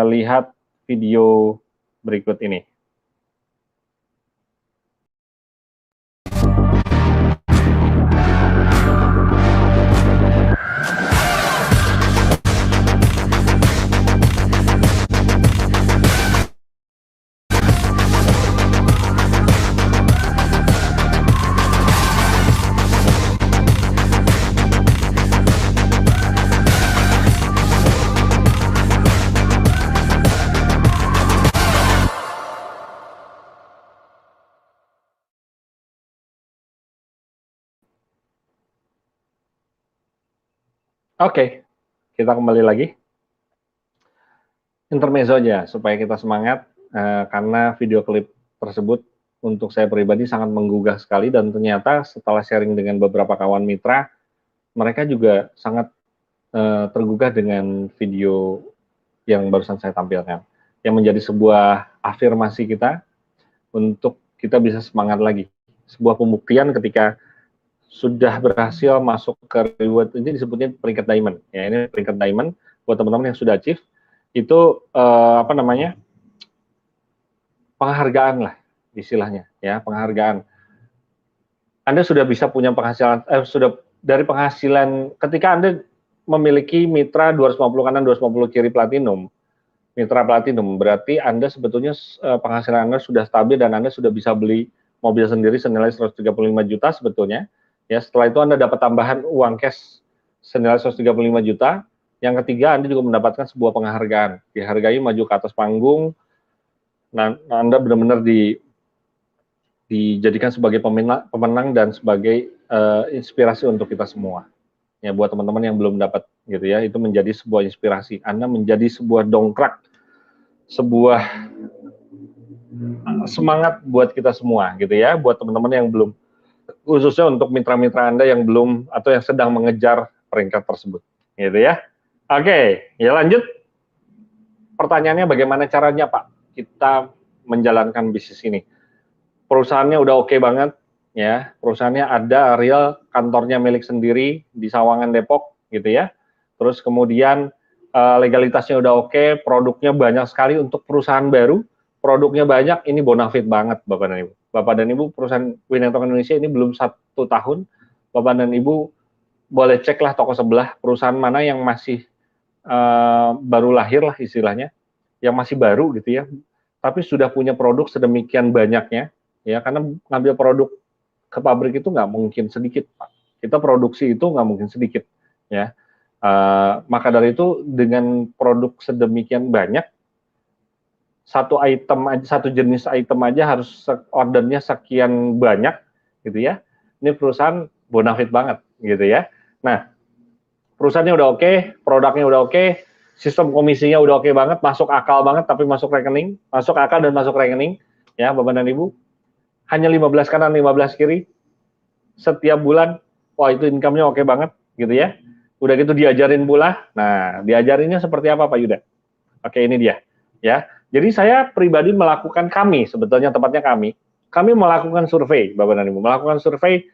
lihat video berikut ini. Oke, kita kembali lagi. Intermezzo aja, supaya kita semangat, karena video klip tersebut untuk saya pribadi sangat menggugah sekali, dan ternyata setelah sharing dengan beberapa kawan mitra, mereka juga sangat tergugah dengan video yang barusan saya tampilkan, yang menjadi sebuah afirmasi kita untuk kita bisa semangat lagi. Sebuah pembuktian ketika sudah berhasil masuk ke reward, ini disebutnya peringkat diamond. Ya, ini peringkat diamond buat teman-teman yang sudah achieve, itu apa namanya, penghargaan lah istilahnya, ya, penghargaan. Anda sudah bisa punya penghasilan, sudah dari penghasilan ketika Anda memiliki mitra 250 kanan 250 kiri platinum, mitra platinum, berarti Anda sebetulnya penghasilan Anda sudah stabil dan Anda sudah bisa beli mobil sendiri senilai 135 juta sebetulnya. Ya, setelah itu Anda dapat tambahan uang cash senilai 135 juta. Yang ketiga, Anda juga mendapatkan sebuah penghargaan, dihargai maju ke atas panggung. Nah, Anda benar-benar dijadikan sebagai pemenang dan sebagai inspirasi untuk kita semua. Ya, buat teman-teman yang belum dapat, gitu ya, itu menjadi sebuah inspirasi. Anda menjadi sebuah dongkrak, sebuah semangat buat kita semua, gitu ya, buat teman-teman yang belum, khususnya untuk mitra-mitra Anda yang belum atau yang sedang mengejar peringkat tersebut, gitu ya. Oke, ya lanjut. Pertanyaannya bagaimana caranya Pak kita menjalankan bisnis ini? Perusahaannya udah oke banget, ya. Perusahaannya ada real, kantornya milik sendiri di Sawangan Depok, gitu ya. Terus kemudian legalitasnya udah oke, produknya banyak sekali untuk perusahaan baru, produknya banyak, ini bonafit banget Bapak dan Ibu. Bapak dan Ibu, perusahaan Winetok Indonesia ini belum 1 tahun, Bapak dan Ibu boleh ceklah toko sebelah, perusahaan mana yang masih baru lahir lah istilahnya, yang masih baru gitu ya, tapi sudah punya produk sedemikian banyaknya, ya, karena ngambil produk ke pabrik itu nggak mungkin sedikit, Pak. Kita produksi itu nggak mungkin sedikit, ya. Maka dari itu dengan produk sedemikian banyak, satu jenis item aja harus ordernya sekian banyak, gitu ya. Ini perusahaan bonafit banget, gitu ya. Nah, perusahaannya udah oke, produknya udah oke, sistem komisinya udah oke banget, masuk akal banget, tapi masuk rekening, masuk akal dan masuk rekening, ya Bapak dan Ibu. Hanya 15 kanan, 15 kiri, setiap bulan, wah itu income-nya oke banget, gitu ya. Udah gitu diajarin pula, nah diajarinnya seperti apa Pak Yuda? Oke, ini dia, ya. Jadi saya pribadi melakukan, sebetulnya tepatnya kami melakukan survei, Bapak dan Ibu, melakukan survei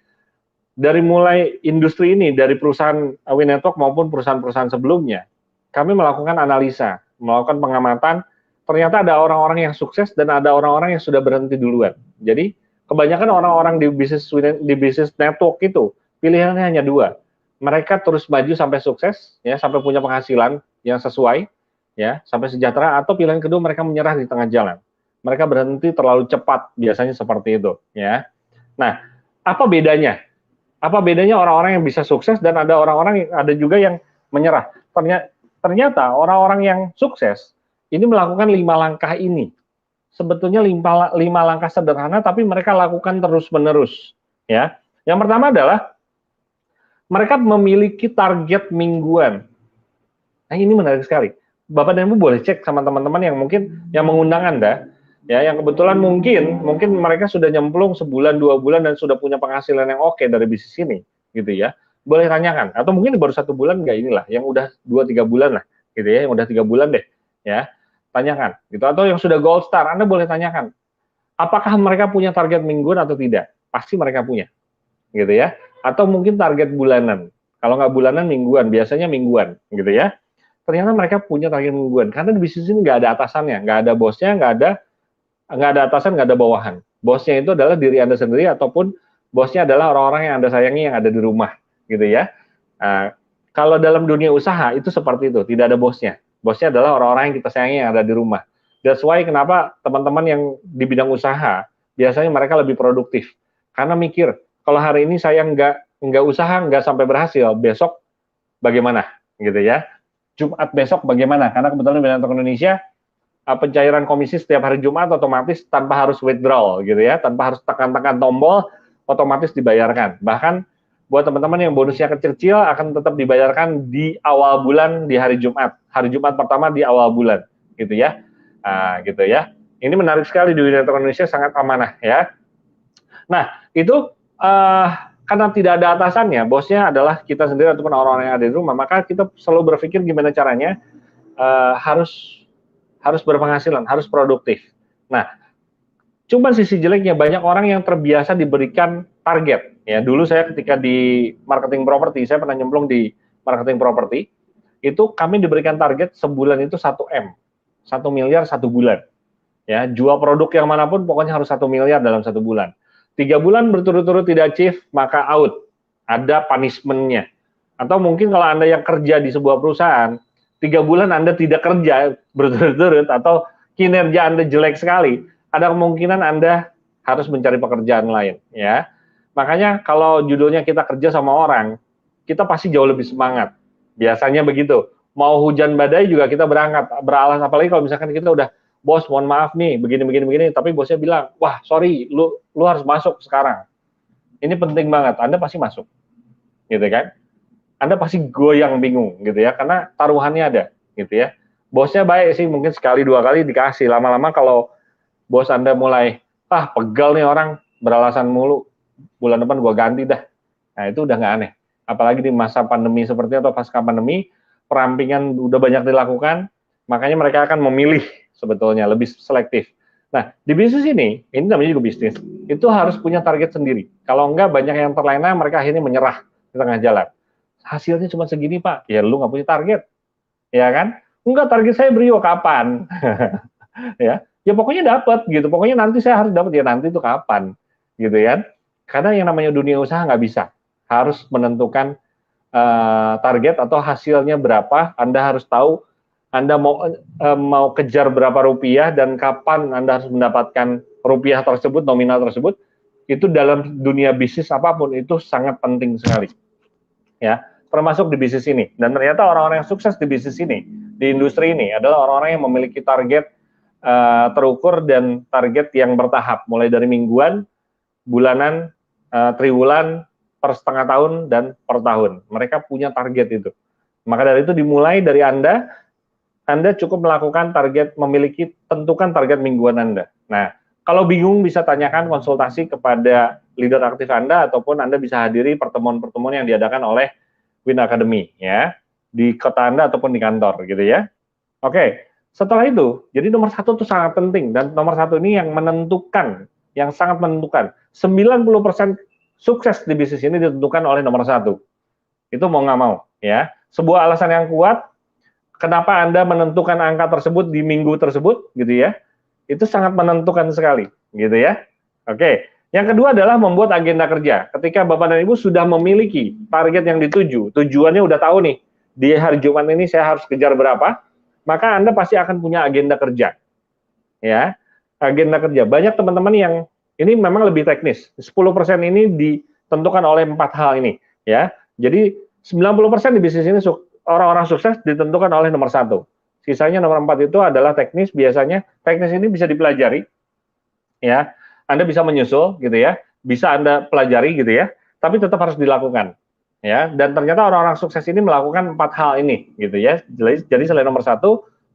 dari mulai industri ini, dari perusahaan Winetok maupun perusahaan-perusahaan sebelumnya. Kami melakukan analisa, melakukan pengamatan, ternyata ada orang-orang yang sukses dan ada orang-orang yang sudah berhenti duluan. Jadi kebanyakan orang-orang di bisnis network itu pilihannya hanya dua. Mereka terus maju sampai sukses, ya, sampai punya penghasilan yang sesuai, ya, sampai sejahtera, atau pilihan kedua mereka menyerah di tengah jalan. Mereka berhenti terlalu cepat, biasanya seperti itu, ya. Nah, apa bedanya? Apa bedanya orang-orang yang bisa sukses dan ada orang-orang, ada juga yang menyerah? Ternyata orang-orang yang sukses ini melakukan 5 langkah ini. Sebetulnya 5 langkah sederhana, tapi mereka lakukan terus-menerus, ya. Yang pertama adalah mereka memiliki target mingguan. Nah, ini menarik sekali. Bapak dan Ibu boleh cek sama teman-teman yang mungkin yang mengundang Anda, ya, yang kebetulan mungkin mereka sudah nyemplung sebulan 2 bulan dan sudah punya penghasilan yang oke dari bisnis ini, gitu ya. Boleh tanyakan, atau mungkin baru 1 bulan nggak, inilah, yang udah 2-3 bulan lah, gitu ya, yang udah 3 bulan deh, ya, tanyakan, gitu. Atau yang sudah gold star, Anda boleh tanyakan, apakah mereka punya target mingguan atau tidak? Pasti mereka punya, gitu ya. Atau mungkin target bulanan. Kalau nggak bulanan, mingguan. Biasanya mingguan, gitu ya. Ternyata mereka punya target mingguan. Karena di bisnis ini nggak ada atasannya, nggak ada bosnya, nggak ada atasan, nggak ada bawahan. Bosnya itu adalah diri Anda sendiri, ataupun bosnya adalah orang-orang yang Anda sayangi yang ada di rumah, gitu ya. Kalau dalam dunia usaha itu seperti itu, tidak ada bosnya. Bosnya adalah orang-orang yang kita sayangi yang ada di rumah. That's why kenapa teman-teman yang di bidang usaha biasanya mereka lebih produktif. Karena mikir, kalau hari ini saya nggak usaha, nggak sampai berhasil, besok bagaimana, gitu ya. Jumat besok bagaimana? Karena kebetulan di Winetok Indonesia pencairan komisi setiap hari Jumat otomatis tanpa harus withdrawal, gitu ya, tanpa harus tekan-tekan tombol, otomatis dibayarkan. Bahkan buat teman-teman yang bonusnya kecil-kecil akan tetap dibayarkan di awal bulan di hari Jumat pertama di awal bulan, gitu ya. Gitu ya. Ini menarik sekali di Winetok Indonesia, sangat amanah ya. Nah, itu karena tidak ada atasannya, bosnya adalah kita sendiri ataupun orang-orang yang ada di rumah, maka kita selalu berpikir gimana caranya harus berpenghasilan, harus produktif. Nah, cuma sisi jeleknya banyak orang yang terbiasa diberikan target. Ya, dulu saya ketika di marketing properti, saya pernah nyemplung di marketing properti, itu kami diberikan target sebulan itu 1 M, 1 miliar 1 bulan. Ya, jual produk yang manapun pokoknya harus 1 miliar dalam 1 bulan. 3 bulan berturut-turut tidak achieve, maka out. Ada punishment-nya. Atau mungkin kalau Anda yang kerja di sebuah perusahaan, 3 bulan Anda tidak kerja berturut-turut atau kinerja Anda jelek sekali, ada kemungkinan Anda harus mencari pekerjaan lain, ya. Makanya kalau judulnya kita kerja sama orang, kita pasti jauh lebih semangat. Biasanya begitu. Mau hujan badai juga kita berangkat, beralas, apalagi kalau misalkan kita udah, bos mohon maaf nih, begini, tapi bosnya bilang, wah sorry, lu harus masuk sekarang. Ini penting banget, Anda pasti masuk, gitu kan? Anda pasti goyang bingung, gitu ya, karena taruhannya ada, gitu ya. Bosnya baik sih, mungkin sekali 2 kali dikasih, lama-lama kalau bos Anda mulai, pegal nih orang, beralasan mulu, bulan depan gua ganti dah. Nah itu udah nggak aneh. Apalagi di masa pandemi seperti atau pasca pandemi, perampingan udah banyak dilakukan, makanya mereka akan memilih sebetulnya lebih selektif. Nah, di bisnis ini namanya juga bisnis, itu harus punya target sendiri. Kalau enggak, banyak yang terlena, mereka akhirnya menyerah di tengah jalan. Hasilnya cuma segini, Pak. Ya, lu nggak punya target. ya kan? Enggak, target saya Brio kapan? Ya pokoknya dapat gitu, pokoknya nanti saya harus dapat, ya nanti itu kapan, gitu ya? Karena yang namanya dunia usaha nggak bisa, harus menentukan target atau hasilnya berapa. Anda harus tahu Anda mau kejar berapa rupiah dan kapan Anda harus mendapatkan rupiah tersebut, nominal tersebut. Itu dalam dunia bisnis apapun itu sangat penting sekali, ya, termasuk di bisnis ini. Dan ternyata orang-orang yang sukses di bisnis ini, di industri ini adalah orang-orang yang memiliki target terukur dan target yang bertahap, mulai dari mingguan, bulanan, triwulan, per setengah tahun, dan per tahun. Mereka punya target itu. Maka dari itu dimulai dari Anda cukup melakukan target, tentukan target mingguan Anda. Nah, kalau bingung bisa tanyakan konsultasi kepada leader aktif Anda, ataupun Anda bisa hadiri pertemuan-pertemuan yang diadakan oleh Win Academy, ya, di kota Anda ataupun di kantor, gitu ya. Oke, setelah itu, jadi nomor satu itu sangat penting, dan nomor satu ini yang menentukan, yang sangat menentukan. 90% sukses di bisnis ini ditentukan oleh nomor satu. Itu mau nggak mau, ya. Sebuah alasan yang kuat, kenapa Anda menentukan angka tersebut di minggu tersebut, gitu ya. Itu sangat menentukan sekali, gitu ya. Oke, yang kedua adalah membuat agenda kerja. Ketika Bapak dan Ibu sudah memiliki target yang dituju, tujuannya udah tahu nih, di hari Jumat ini saya harus kejar berapa, maka Anda pasti akan punya agenda kerja. Ya, agenda kerja. Banyak teman-teman yang ini memang lebih teknis. 10% ini ditentukan oleh 4 hal ini, ya. Jadi 90% di bisnis ini orang-orang sukses ditentukan oleh nomor 1. Sisanya nomor 4 itu adalah teknis. Biasanya teknis ini bisa dipelajari, ya. Anda bisa menyusul gitu ya. Bisa Anda pelajari gitu ya, tapi tetap harus dilakukan. Ya, dan ternyata orang-orang sukses ini melakukan 4 hal ini, gitu ya. Jadi selain nomor 1,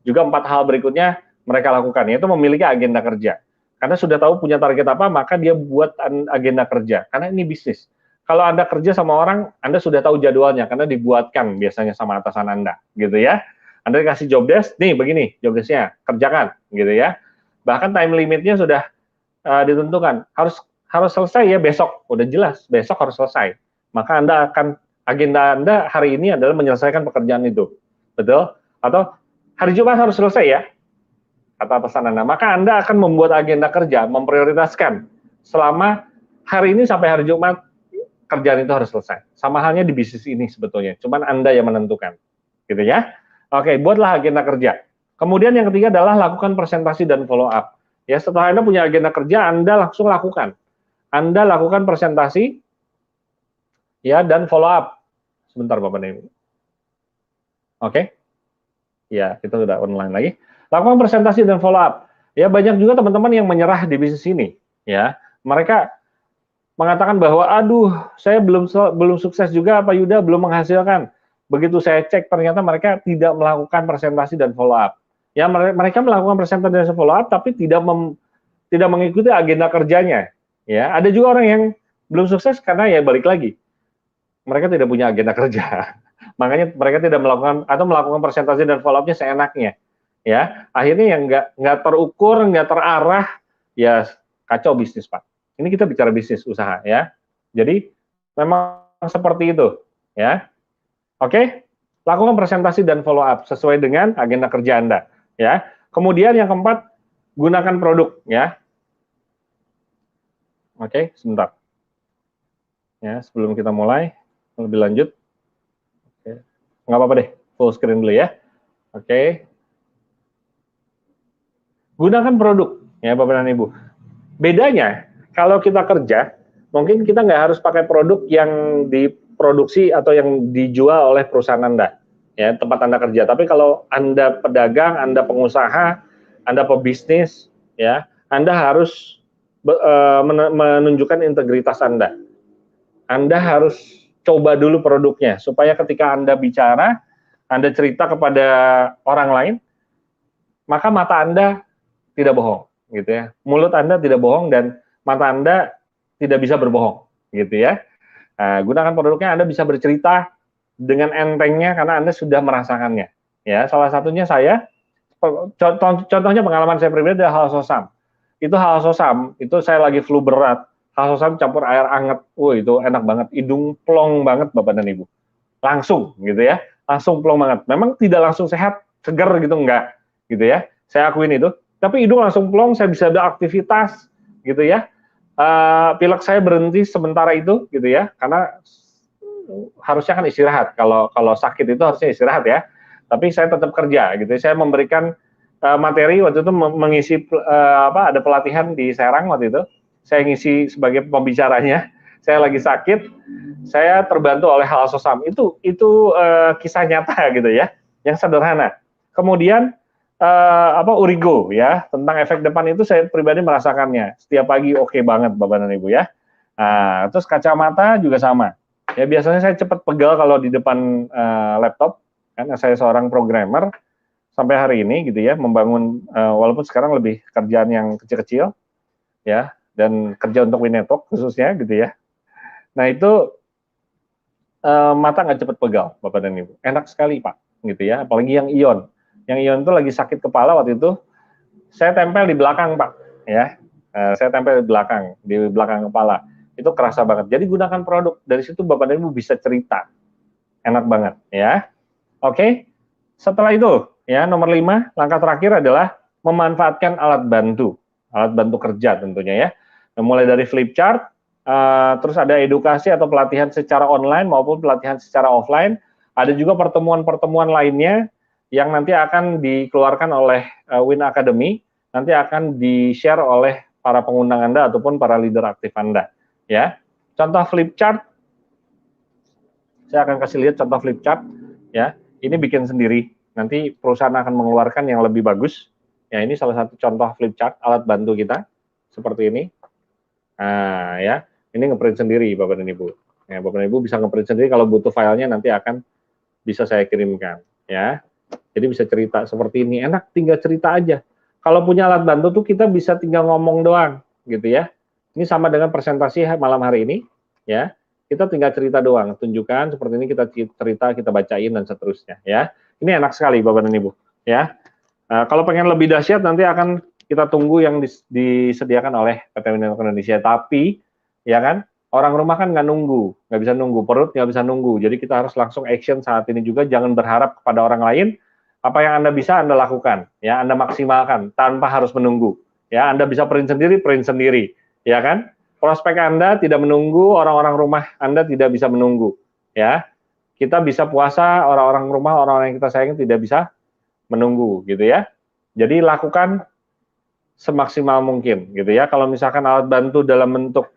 juga 4 hal berikutnya mereka lakukan, yaitu memiliki agenda kerja. Karena sudah tahu punya target apa, maka dia buat agenda kerja. Karena ini bisnis. Kalau Anda kerja sama orang, Anda sudah tahu jadwalnya, karena dibuatkan biasanya sama atasan Anda, gitu ya. Anda dikasih job desk, nih begini job desk-nya, kerjakan, gitu ya. Bahkan time limit-nya sudah ditentukan, harus selesai ya besok, udah jelas, besok harus selesai. Maka agenda Anda hari ini adalah menyelesaikan pekerjaan itu. Betul? Atau hari Jumat harus selesai ya, kata atasan Anda. Maka Anda akan membuat agenda kerja, memprioritaskan selama hari ini sampai hari Jumat, kerjaan itu harus selesai. Sama halnya di bisnis ini sebetulnya, cuman Anda yang menentukan. Gitu ya. Oke, buatlah agenda kerja. Kemudian yang ketiga adalah lakukan presentasi dan follow up. Ya, setelah Anda punya agenda kerja, Anda langsung lakukan. Anda lakukan presentasi, ya, dan follow up. Sebentar Bapak Ibu. Oke. Ya, kita sudah online lagi. Lakukan presentasi dan follow up. Ya, banyak juga teman-teman yang menyerah di bisnis ini, ya. Mereka mengatakan bahwa aduh, saya belum sukses juga Pak Yuda, belum menghasilkan. Begitu saya cek ternyata mereka tidak melakukan presentasi dan follow up. Ya, mereka melakukan presentasi dan follow up tapi tidak mengikuti agenda kerjanya. Ya, ada juga orang yang belum sukses karena ya balik lagi, mereka tidak punya agenda kerja. Makanya mereka tidak melakukan presentasi dan follow up-nya seenaknya. Ya, akhirnya yang nggak terukur, nggak terarah, ya kacau bisnis Pak. Ini kita bicara bisnis usaha ya. Jadi memang seperti itu ya. Oke, lakukan presentasi dan follow up sesuai dengan agenda kerja Anda ya. Kemudian yang keempat, gunakan produk ya. Oke, sebentar. Ya, sebelum kita mulai lebih lanjut. Oke. Nggak apa-apa deh, full screen dulu ya. Oke. Gunakan produk ya Bapak dan Ibu. Bedanya kalau kita kerja, mungkin kita nggak harus pakai produk yang diproduksi atau yang dijual oleh perusahaan Anda, ya, tempat Anda kerja. Tapi kalau Anda pedagang, Anda pengusaha, Anda pebisnis, ya, Anda harus menunjukkan integritas Anda. Anda harus coba dulu produknya, supaya ketika Anda bicara, Anda cerita kepada orang lain, maka mata Anda tidak bohong, gitu ya. Mulut Anda tidak bohong dan mata Anda tidak bisa berbohong, gitu ya. Nah, gunakan produknya, Anda bisa bercerita dengan entengnya karena Anda sudah merasakannya. Ya, salah satunya saya, contohnya pengalaman saya pribadi adalah Halsosam. Itu Halsosam, itu saya lagi flu berat, Halsosam campur air anget, itu enak banget, hidung plong banget Bapak dan Ibu. Langsung, gitu ya. langsung plong banget. Memang tidak langsung sehat, seger gitu, enggak, gitu ya. Saya akuin itu. Tapi hidung langsung plong, saya bisa ada aktivitas, gitu ya. Pilek saya berhenti sementara itu, gitu ya, karena harusnya kan istirahat. Kalau sakit itu harusnya istirahat ya. Tapi saya tetap kerja, gitu. Saya memberikan materi waktu itu mengisi ada pelatihan di Serang waktu itu. Saya ngisi sebagai pembicaranya. Saya lagi sakit, saya terbantu oleh Hal Sosam. Itu kisah nyata gitu ya, yang sederhana. Kemudian Urigo ya, tentang efek depan itu saya pribadi merasakannya. Setiap pagi oke banget Bapak dan Ibu ya. Nah, terus kacamata juga sama. Ya biasanya saya cepat pegal kalau di depan laptop, karena saya seorang programmer sampai hari ini gitu ya, membangun walaupun sekarang lebih kerjaan yang kecil-kecil ya, dan kerja untuk Winetok khususnya gitu ya. Nah itu mata nggak cepat pegal, Bapak dan Ibu. Enak sekali Pak, gitu ya. Apalagi yang ion. Yang ion itu lagi sakit kepala waktu itu, saya tempel di belakang Pak, ya. Saya tempel di belakang kepala. Itu kerasa banget. Jadi gunakan produk. Dari situ Bapak dan Ibu bisa cerita. Enak banget, ya. Oke. Setelah itu, ya nomor 5, langkah terakhir adalah memanfaatkan alat bantu kerja tentunya ya. Nah, mulai dari flip chart, terus ada edukasi atau pelatihan secara online maupun pelatihan secara offline. Ada juga pertemuan-pertemuan lainnya yang nanti akan dikeluarkan oleh Win Academy, nanti akan di-share oleh para pengundang Anda ataupun para leader aktif Anda. Ya, contoh flip chart, saya akan kasih lihat contoh flip chart. Ya, ini bikin sendiri. Nanti perusahaan akan mengeluarkan yang lebih bagus. Ya, ini salah satu contoh flip chart alat bantu kita seperti ini. Nah, ya, ini ngeprint sendiri Bapak dan Ibu. Ya, Bapak dan Ibu bisa ngeprint sendiri, kalau butuh filenya nanti akan bisa saya kirimkan, ya. Jadi bisa cerita seperti ini, enak tinggal cerita aja. Kalau punya alat bantu tuh kita bisa tinggal ngomong doang, gitu ya. Ini sama dengan presentasi malam hari ini, ya. Kita tinggal cerita doang, tunjukkan seperti ini, kita cerita, kita bacain dan seterusnya, ya. Ini enak sekali Bapak dan Ibu, ya. Kalau pengen lebih dahsyat nanti akan kita tunggu yang disediakan oleh PT Winetok Indonesia. Tapi, ya kan, orang rumah kan nggak bisa nunggu, perut nggak bisa nunggu. Jadi kita harus langsung action saat ini juga. Jangan berharap kepada orang lain. Apa yang Anda bisa Anda lakukan, ya Anda maksimalkan tanpa harus menunggu. Ya Anda bisa print sendiri, ya kan? Prospek Anda tidak menunggu, orang-orang rumah Anda tidak bisa menunggu. Ya, kita bisa puasa, orang-orang rumah, orang-orang yang kita sayangi tidak bisa menunggu, gitu ya. Jadi lakukan semaksimal mungkin, gitu ya. Kalau misalkan alat bantu dalam bentuk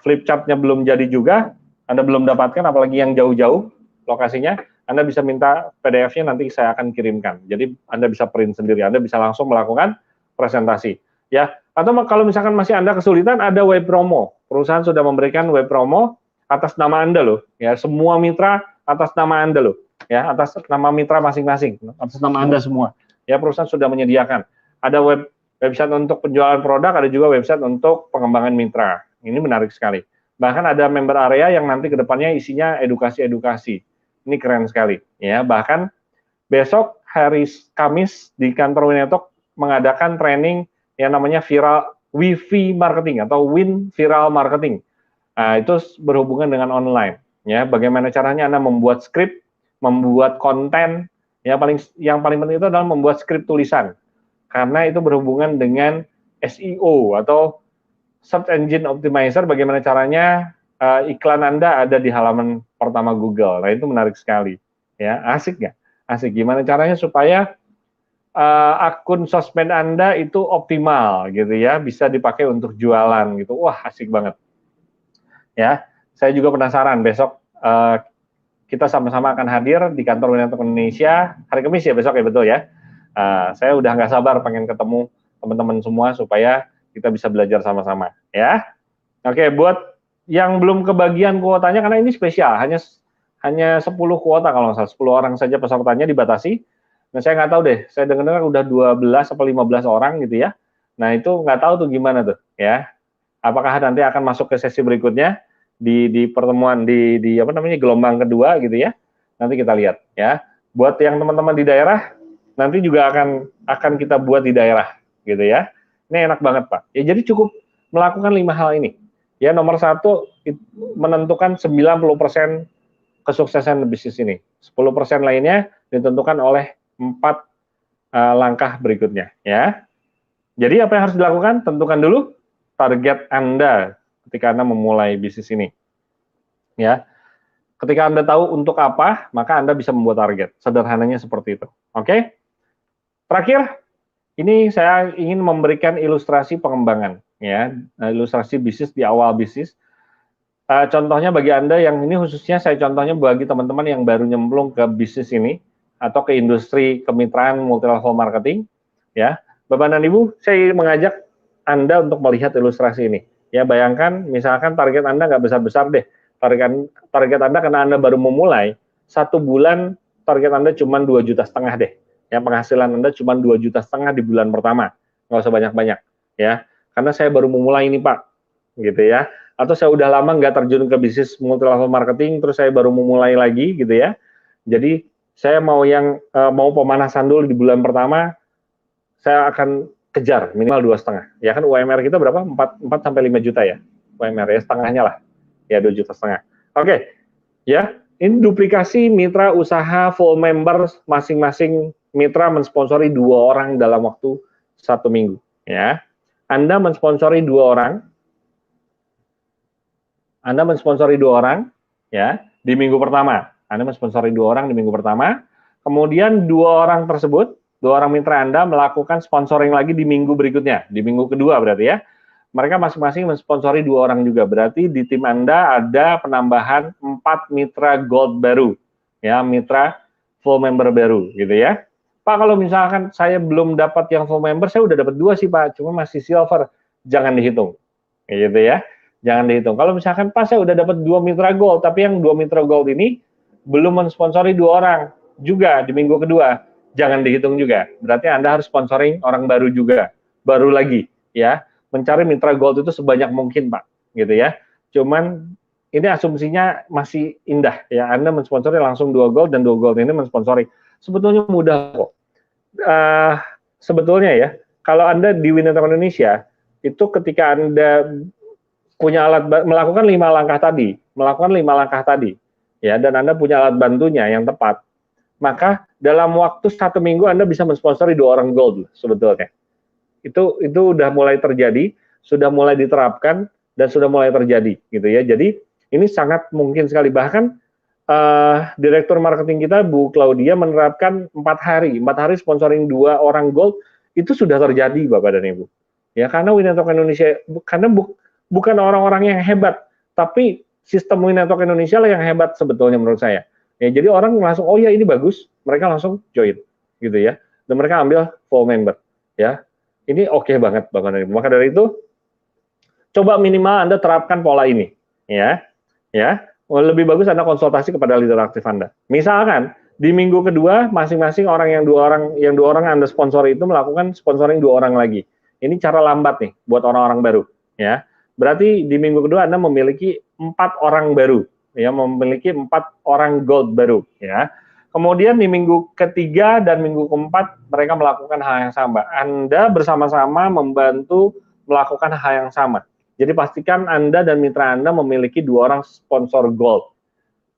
flip chart-nya belum jadi juga, Anda belum dapatkan, apalagi yang jauh-jauh lokasinya, Anda bisa minta PDF-nya, nanti saya akan kirimkan. Jadi Anda bisa print sendiri, Anda bisa langsung melakukan presentasi. Ya, atau kalau misalkan masih Anda kesulitan, ada web promo. Perusahaan sudah memberikan web promo atas nama Anda loh, ya, semua mitra atas nama Anda loh, ya, atas nama mitra masing-masing, atas nama Anda semua. Ya, perusahaan sudah menyediakan. Ada website untuk penjualan produk, ada juga website untuk pengembangan mitra. Ini menarik sekali. Bahkan ada member area yang nanti kedepannya isinya edukasi-edukasi. Ini keren sekali, ya. Bahkan besok hari Kamis di kantor Winetok mengadakan training yang namanya WiFi Marketing atau Win Viral Marketing. Nah, itu berhubungan dengan online, ya. Bagaimana caranya Anda membuat skrip, membuat konten. Yang paling penting itu adalah membuat skrip tulisan, karena itu berhubungan dengan SEO atau Search Engine Optimizer. Bagaimana caranya iklan Anda ada di halaman pertama Google. Nah, itu menarik sekali. Ya, asik nggak? Asik. Gimana caranya supaya akun sosmed Anda itu optimal gitu ya, bisa dipakai untuk jualan gitu. Wah, asik banget. Ya, saya juga penasaran besok kita sama-sama akan hadir di kantor Winetok Indonesia hari Kamis ya, besok ya, betul ya. Saya udah nggak sabar pengen ketemu teman-teman semua supaya kita bisa belajar sama-sama ya. Oke, buat yang belum kebagian kuotanya, karena ini spesial, hanya 10 kuota kalau nggak salah, 10 orang saja pesertanya dibatasi. Nah, saya nggak tahu deh, saya dengar udah 12 atau 15 orang gitu ya. Nah, itu nggak tahu tuh gimana tuh ya. Apakah nanti akan masuk ke sesi berikutnya di pertemuan di gelombang kedua gitu ya. Nanti kita lihat ya. Buat yang teman-teman di daerah, nanti juga akan kita buat di daerah gitu ya. Ini enak banget Pak. Ya, jadi cukup melakukan 5 hal ini. Ya, nomor 1 menentukan 90% kesuksesan bisnis ini. 10% lainnya ditentukan oleh 4 langkah berikutnya, ya. Jadi apa yang harus dilakukan? Tentukan dulu target Anda ketika Anda memulai bisnis ini, ya. Ketika Anda tahu untuk apa, maka Anda bisa membuat target. Sederhananya seperti itu. Oke? Terakhir, ini saya ingin memberikan ilustrasi pengembangan, ya, ilustrasi bisnis di awal bisnis. Contohnya bagi Anda yang ini khususnya saya contohnya bagi teman-teman yang baru nyemplung ke bisnis ini atau ke industri kemitraan multi level marketing, ya. Bapak dan Ibu, saya mengajak Anda untuk melihat ilustrasi ini. Ya, bayangkan misalkan target Anda nggak besar-besar deh. Target Anda karena Anda baru memulai, 1 bulan target Anda cuma 2,5 juta deh. Ya, penghasilan Anda cuma 2,5 juta di bulan pertama. Nggak usah banyak-banyak, ya. Karena saya baru memulai ini, Pak. Gitu ya. Atau saya udah lama nggak terjun ke bisnis multi level marketing, terus saya baru memulai lagi, gitu ya. Jadi, saya mau mau pemanasan dulu di bulan pertama, saya akan kejar minimal 2,5. Ya kan UMR kita berapa? 4 sampai 5 juta ya. UMR ya, setengahnya lah. Ya 2,5 juta. Oke. Ya, ini duplikasi mitra usaha full member, masing-masing mitra mensponsori 2 orang dalam waktu 1 minggu, ya. Anda mensponsori 2 orang. Ya, di minggu pertama. Anda mensponsori 2 orang di minggu pertama. Kemudian 2 orang tersebut, 2 orang mitra Anda melakukan sponsoring lagi di minggu berikutnya, di minggu kedua berarti ya. Mereka masing-masing mensponsori 2 orang juga. Berarti di tim Anda ada penambahan 4 mitra gold baru, ya, mitra full member baru, gitu ya. Pak, kalau misalkan saya belum dapat yang full member, saya udah dapat 2 sih Pak, cuma masih silver, jangan dihitung, gitu ya. Jangan dihitung. Kalau misalkan Pak, saya udah dapat 2 mitra gold, tapi yang 2 mitra gold ini belum mensponsori 2 orang juga di minggu kedua, jangan dihitung juga. Berarti Anda harus sponsoring orang baru juga, baru lagi, ya. Mencari mitra gold itu sebanyak mungkin, Pak, gitu ya. Cuman ini asumsinya masih indah, ya. Anda mensponsori langsung 2 gold dan 2 gold ini mensponsori. Sebetulnya mudah kok. Sebetulnya ya, kalau Anda di Winnetok Indonesia, itu ketika Anda punya melakukan 5 langkah tadi, ya, dan Anda punya alat bantunya yang tepat, maka dalam waktu 1 minggu Anda bisa mensponsori 2 orang gold sebetulnya. Itu udah mulai terjadi, sudah mulai diterapkan, dan sudah mulai terjadi, gitu ya. Jadi ini sangat mungkin sekali. Bahkan Direktur Marketing kita, Bu Claudia, menerapkan 4 hari sponsoring 2 orang gold, itu sudah terjadi, Bapak dan Ibu. Ya, karena Winnetok Indonesia, karena bukan orang-orang yang hebat, tapi sistem Winnetok Indonesia lah yang hebat sebetulnya menurut saya. Ya, jadi orang langsung, oh ya ini bagus, mereka langsung join, gitu ya. Dan mereka ambil full member, ya. Ini oke banget, Bapak dan Ibu. Maka dari itu, coba minimal Anda terapkan pola ini, ya. Lebih bagus Anda konsultasi kepada leader aktif Anda. Misalkan di minggu kedua, masing-masing orang yang dua orang Anda sponsori itu melakukan sponsoring 2 orang lagi. Ini cara lambat nih buat orang-orang baru, ya. Berarti di minggu kedua Anda memiliki 4 orang baru, ya, memiliki 4 orang gold baru, ya. Kemudian di minggu ketiga dan minggu keempat mereka melakukan hal yang sama. Anda bersama-sama membantu melakukan hal yang sama. Jadi pastikan Anda dan mitra Anda memiliki 2 orang sponsor gold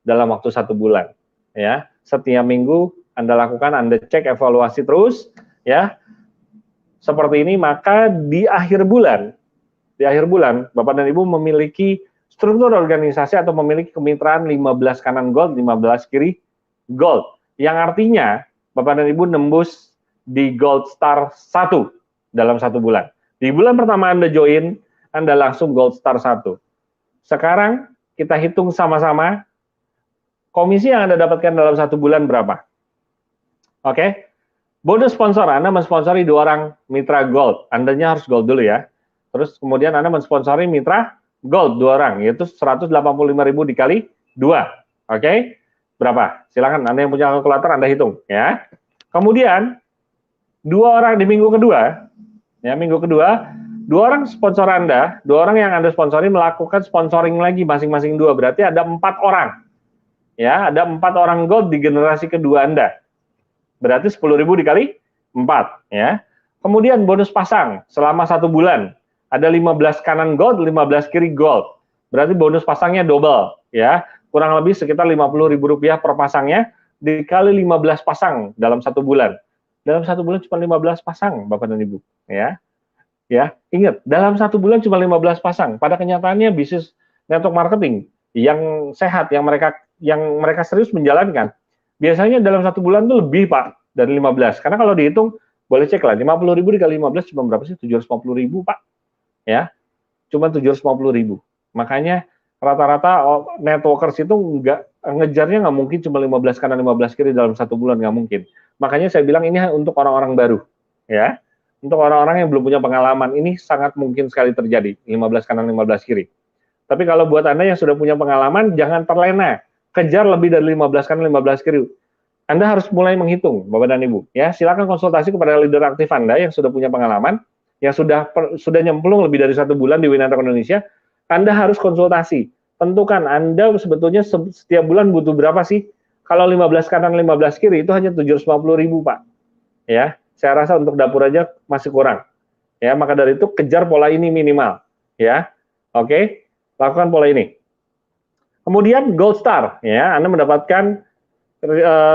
dalam waktu 1 bulan. Ya, setiap minggu Anda lakukan, Anda cek evaluasi terus, ya. Seperti ini, maka di akhir bulan, Bapak dan Ibu memiliki struktur organisasi atau memiliki kemitraan 15 kanan gold, 15 kiri gold. Yang artinya Bapak dan Ibu nembus di gold star 1 dalam 1 bulan. Di bulan pertama Anda join, Anda langsung gold star 1. Sekarang kita hitung sama-sama komisi yang Anda dapatkan dalam 1 bulan berapa. Oke. Bonus sponsor, Anda mensponsori 2 orang mitra gold. Andanya harus gold dulu ya. Terus kemudian Anda mensponsori mitra gold 2 orang, yaitu 185.000 dikali 2. Oke. Berapa? Silakan Anda yang punya kalkulator Anda hitung ya. Kemudian 2 orang di minggu kedua, ya, 2 orang sponsor Anda, 2 orang yang Anda sponsori melakukan sponsoring lagi masing-masing 2, berarti ada 4 orang. Ya, ada 4 orang gold di generasi kedua Anda. Berarti 10.000 dikali 4, ya. Kemudian bonus pasang selama 1 bulan. Ada 15 kanan gold, 15 kiri gold. Berarti bonus pasangnya double, ya. Kurang lebih sekitar Rp50.000 per pasangnya. dikali 15 pasang dalam 1 bulan. Dalam 1 bulan cuma 15 pasang, Bapak dan Ibu. Ya, ingat, dalam 1 bulan cuma 15 pasang. Pada kenyataannya bisnis network marketing yang sehat, yang mereka serius menjalankan, biasanya dalam 1 bulan itu lebih, Pak, dari 15. Karena kalau dihitung, boleh cek lah, 50.000 dikali 15 cuma berapa sih? 750.000, Pak. Ya, cuma 750.000. Makanya rata-rata networkers itu ngejarnya nggak mungkin cuma 15 kanan 15 kiri dalam 1 bulan, nggak mungkin. Makanya saya bilang ini untuk orang-orang baru, ya. Untuk orang-orang yang belum punya pengalaman, ini sangat mungkin sekali terjadi, 15 kanan 15 kiri. Tapi kalau buat Anda yang sudah punya pengalaman, jangan terlena, kejar lebih dari 15 kanan 15 kiri. Anda harus mulai menghitung, Bapak dan Ibu. Ya, silakan konsultasi kepada leader aktif Anda yang sudah punya pengalaman, yang sudah nyemplung lebih dari 1 bulan di Winner Indonesia. Anda harus konsultasi. Tentukan Anda sebetulnya setiap bulan butuh berapa sih? Kalau 15 kanan 15 kiri itu hanya 750.000, Pak. Ya, saya rasa untuk dapur aja masih kurang. Ya, maka dari itu kejar pola ini minimal. Ya, oke, lakukan pola ini. Kemudian Gold Star, ya, Anda mendapatkan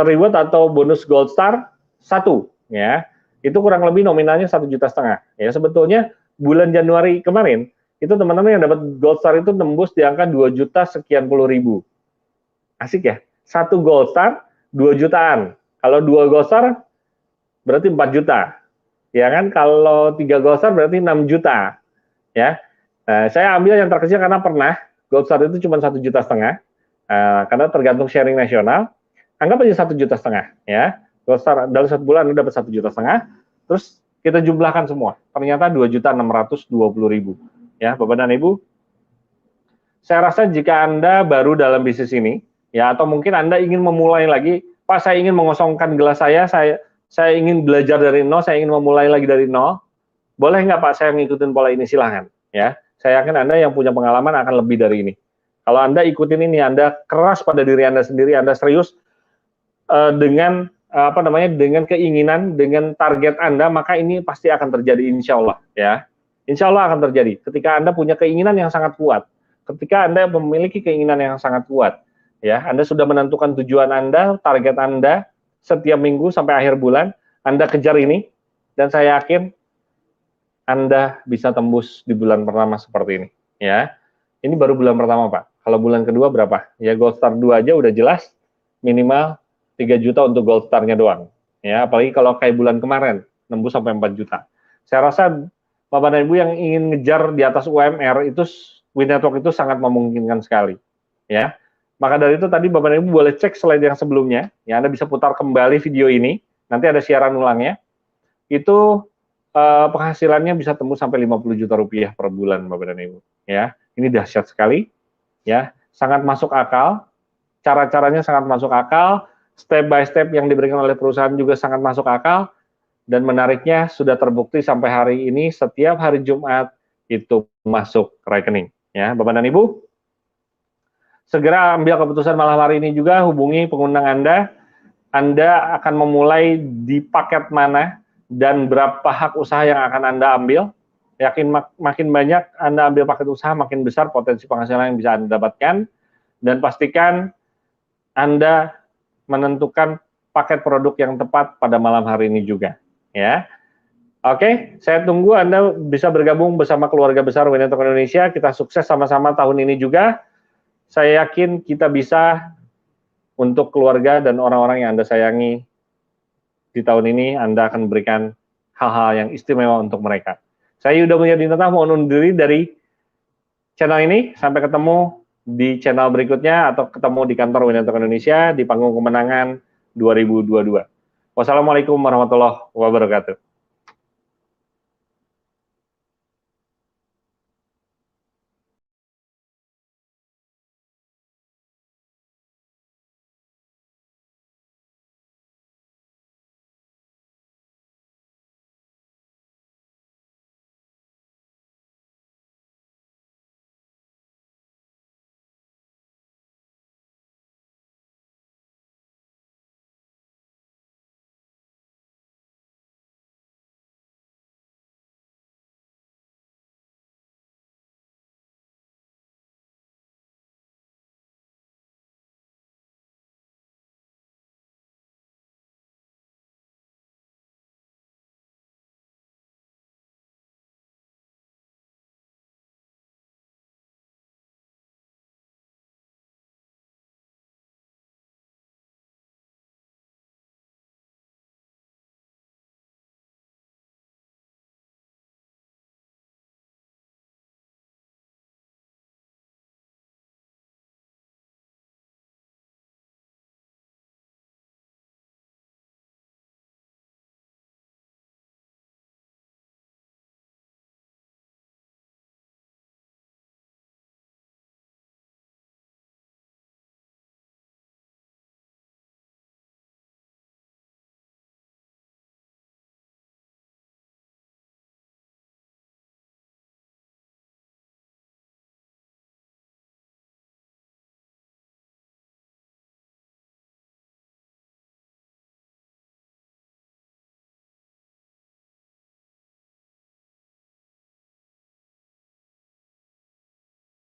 reward atau bonus Gold Star 1, ya. Itu kurang lebih nominalnya 1,5 juta. Ya, sebetulnya bulan Januari kemarin itu teman-teman yang dapat Gold Star itu tembus di angka 2 juta sekian puluh ribu. Asik ya? 1 Gold Star 2 jutaan. Kalau 2 Gold Star berarti 4 juta. Ya kan? Kalau 3 Gold Star berarti 6 juta. Ya. Saya ambil yang terkecil karena pernah Gold Star itu cuma 1,5 juta. Karena tergantung sharing nasional. Anggap aja 1,5 juta, ya. Gold Star dalam 1 bulan Anda dapat 1,5 juta. Terus kita jumlahkan semua. Ternyata 2.620.000. Ya, Bapak dan Ibu. Saya rasa jika Anda baru dalam bisnis ini, ya, atau mungkin Anda ingin memulai lagi, Pak, saya ingin mengosongkan gelas saya ingin belajar dari nol, saya ingin memulai lagi dari nol, boleh nggak Pak saya ngikutin pola ini? Silahkan. Ya, saya yakin Anda yang punya pengalaman akan lebih dari ini. Kalau Anda ikutin ini, Anda keras pada diri Anda sendiri, Anda serius dengan dengan keinginan, dengan target Anda, maka ini pasti akan terjadi, insya Allah. Ya, insya Allah akan terjadi. Ketika Anda punya keinginan yang sangat kuat, ketika Anda memiliki keinginan yang sangat kuat, ya, Anda sudah menentukan tujuan Anda, target Anda, setiap minggu sampai akhir bulan, Anda kejar ini, dan saya yakin Anda bisa tembus di bulan pertama seperti ini. Ya, ini baru bulan pertama, Pak. Kalau bulan kedua berapa? Ya, Gold Star 2 aja udah jelas, minimal 3 juta untuk Gold Star-nya doang. Ya, apalagi kalau kayak bulan kemarin, nembus sampai 4 juta. Saya rasa Bapak dan Ibu yang ingin ngejar di atas UMR, itu Win Network itu sangat memungkinkan sekali. Ya, maka dari itu tadi Bapak dan Ibu boleh cek slide yang sebelumnya, ya, Anda bisa putar kembali video ini, nanti ada siaran ulangnya, itu penghasilannya bisa tembus sampai 50 juta rupiah per bulan, Bapak dan Ibu. Ya, ini dahsyat sekali, ya, sangat masuk akal, cara-caranya sangat masuk akal, step by step yang diberikan oleh perusahaan juga sangat masuk akal, dan menariknya sudah terbukti sampai hari ini setiap hari Jumat itu masuk rekening. Ya, Bapak dan Ibu, segera ambil keputusan malam hari ini juga, hubungi pengundang Anda. Anda akan memulai di paket mana dan berapa hak usaha yang akan Anda ambil. Yakin makin banyak Anda ambil paket usaha, makin besar potensi penghasilan yang bisa Anda dapatkan. Dan pastikan Anda menentukan paket produk yang tepat pada malam hari ini juga. Ya, oke, saya tunggu Anda bisa bergabung bersama keluarga besar Win Network Indonesia. Kita sukses sama-sama tahun ini juga. Saya yakin kita bisa untuk keluarga dan orang-orang yang Anda sayangi di tahun ini, Anda akan memberikan hal-hal yang istimewa untuk mereka. Saya Yuda Mulyadinata mohon undur diri dari channel ini. Sampai ketemu di channel berikutnya atau ketemu di kantor Win Network Indonesia di panggung kemenangan 2022. Wassalamualaikum warahmatullahi wabarakatuh.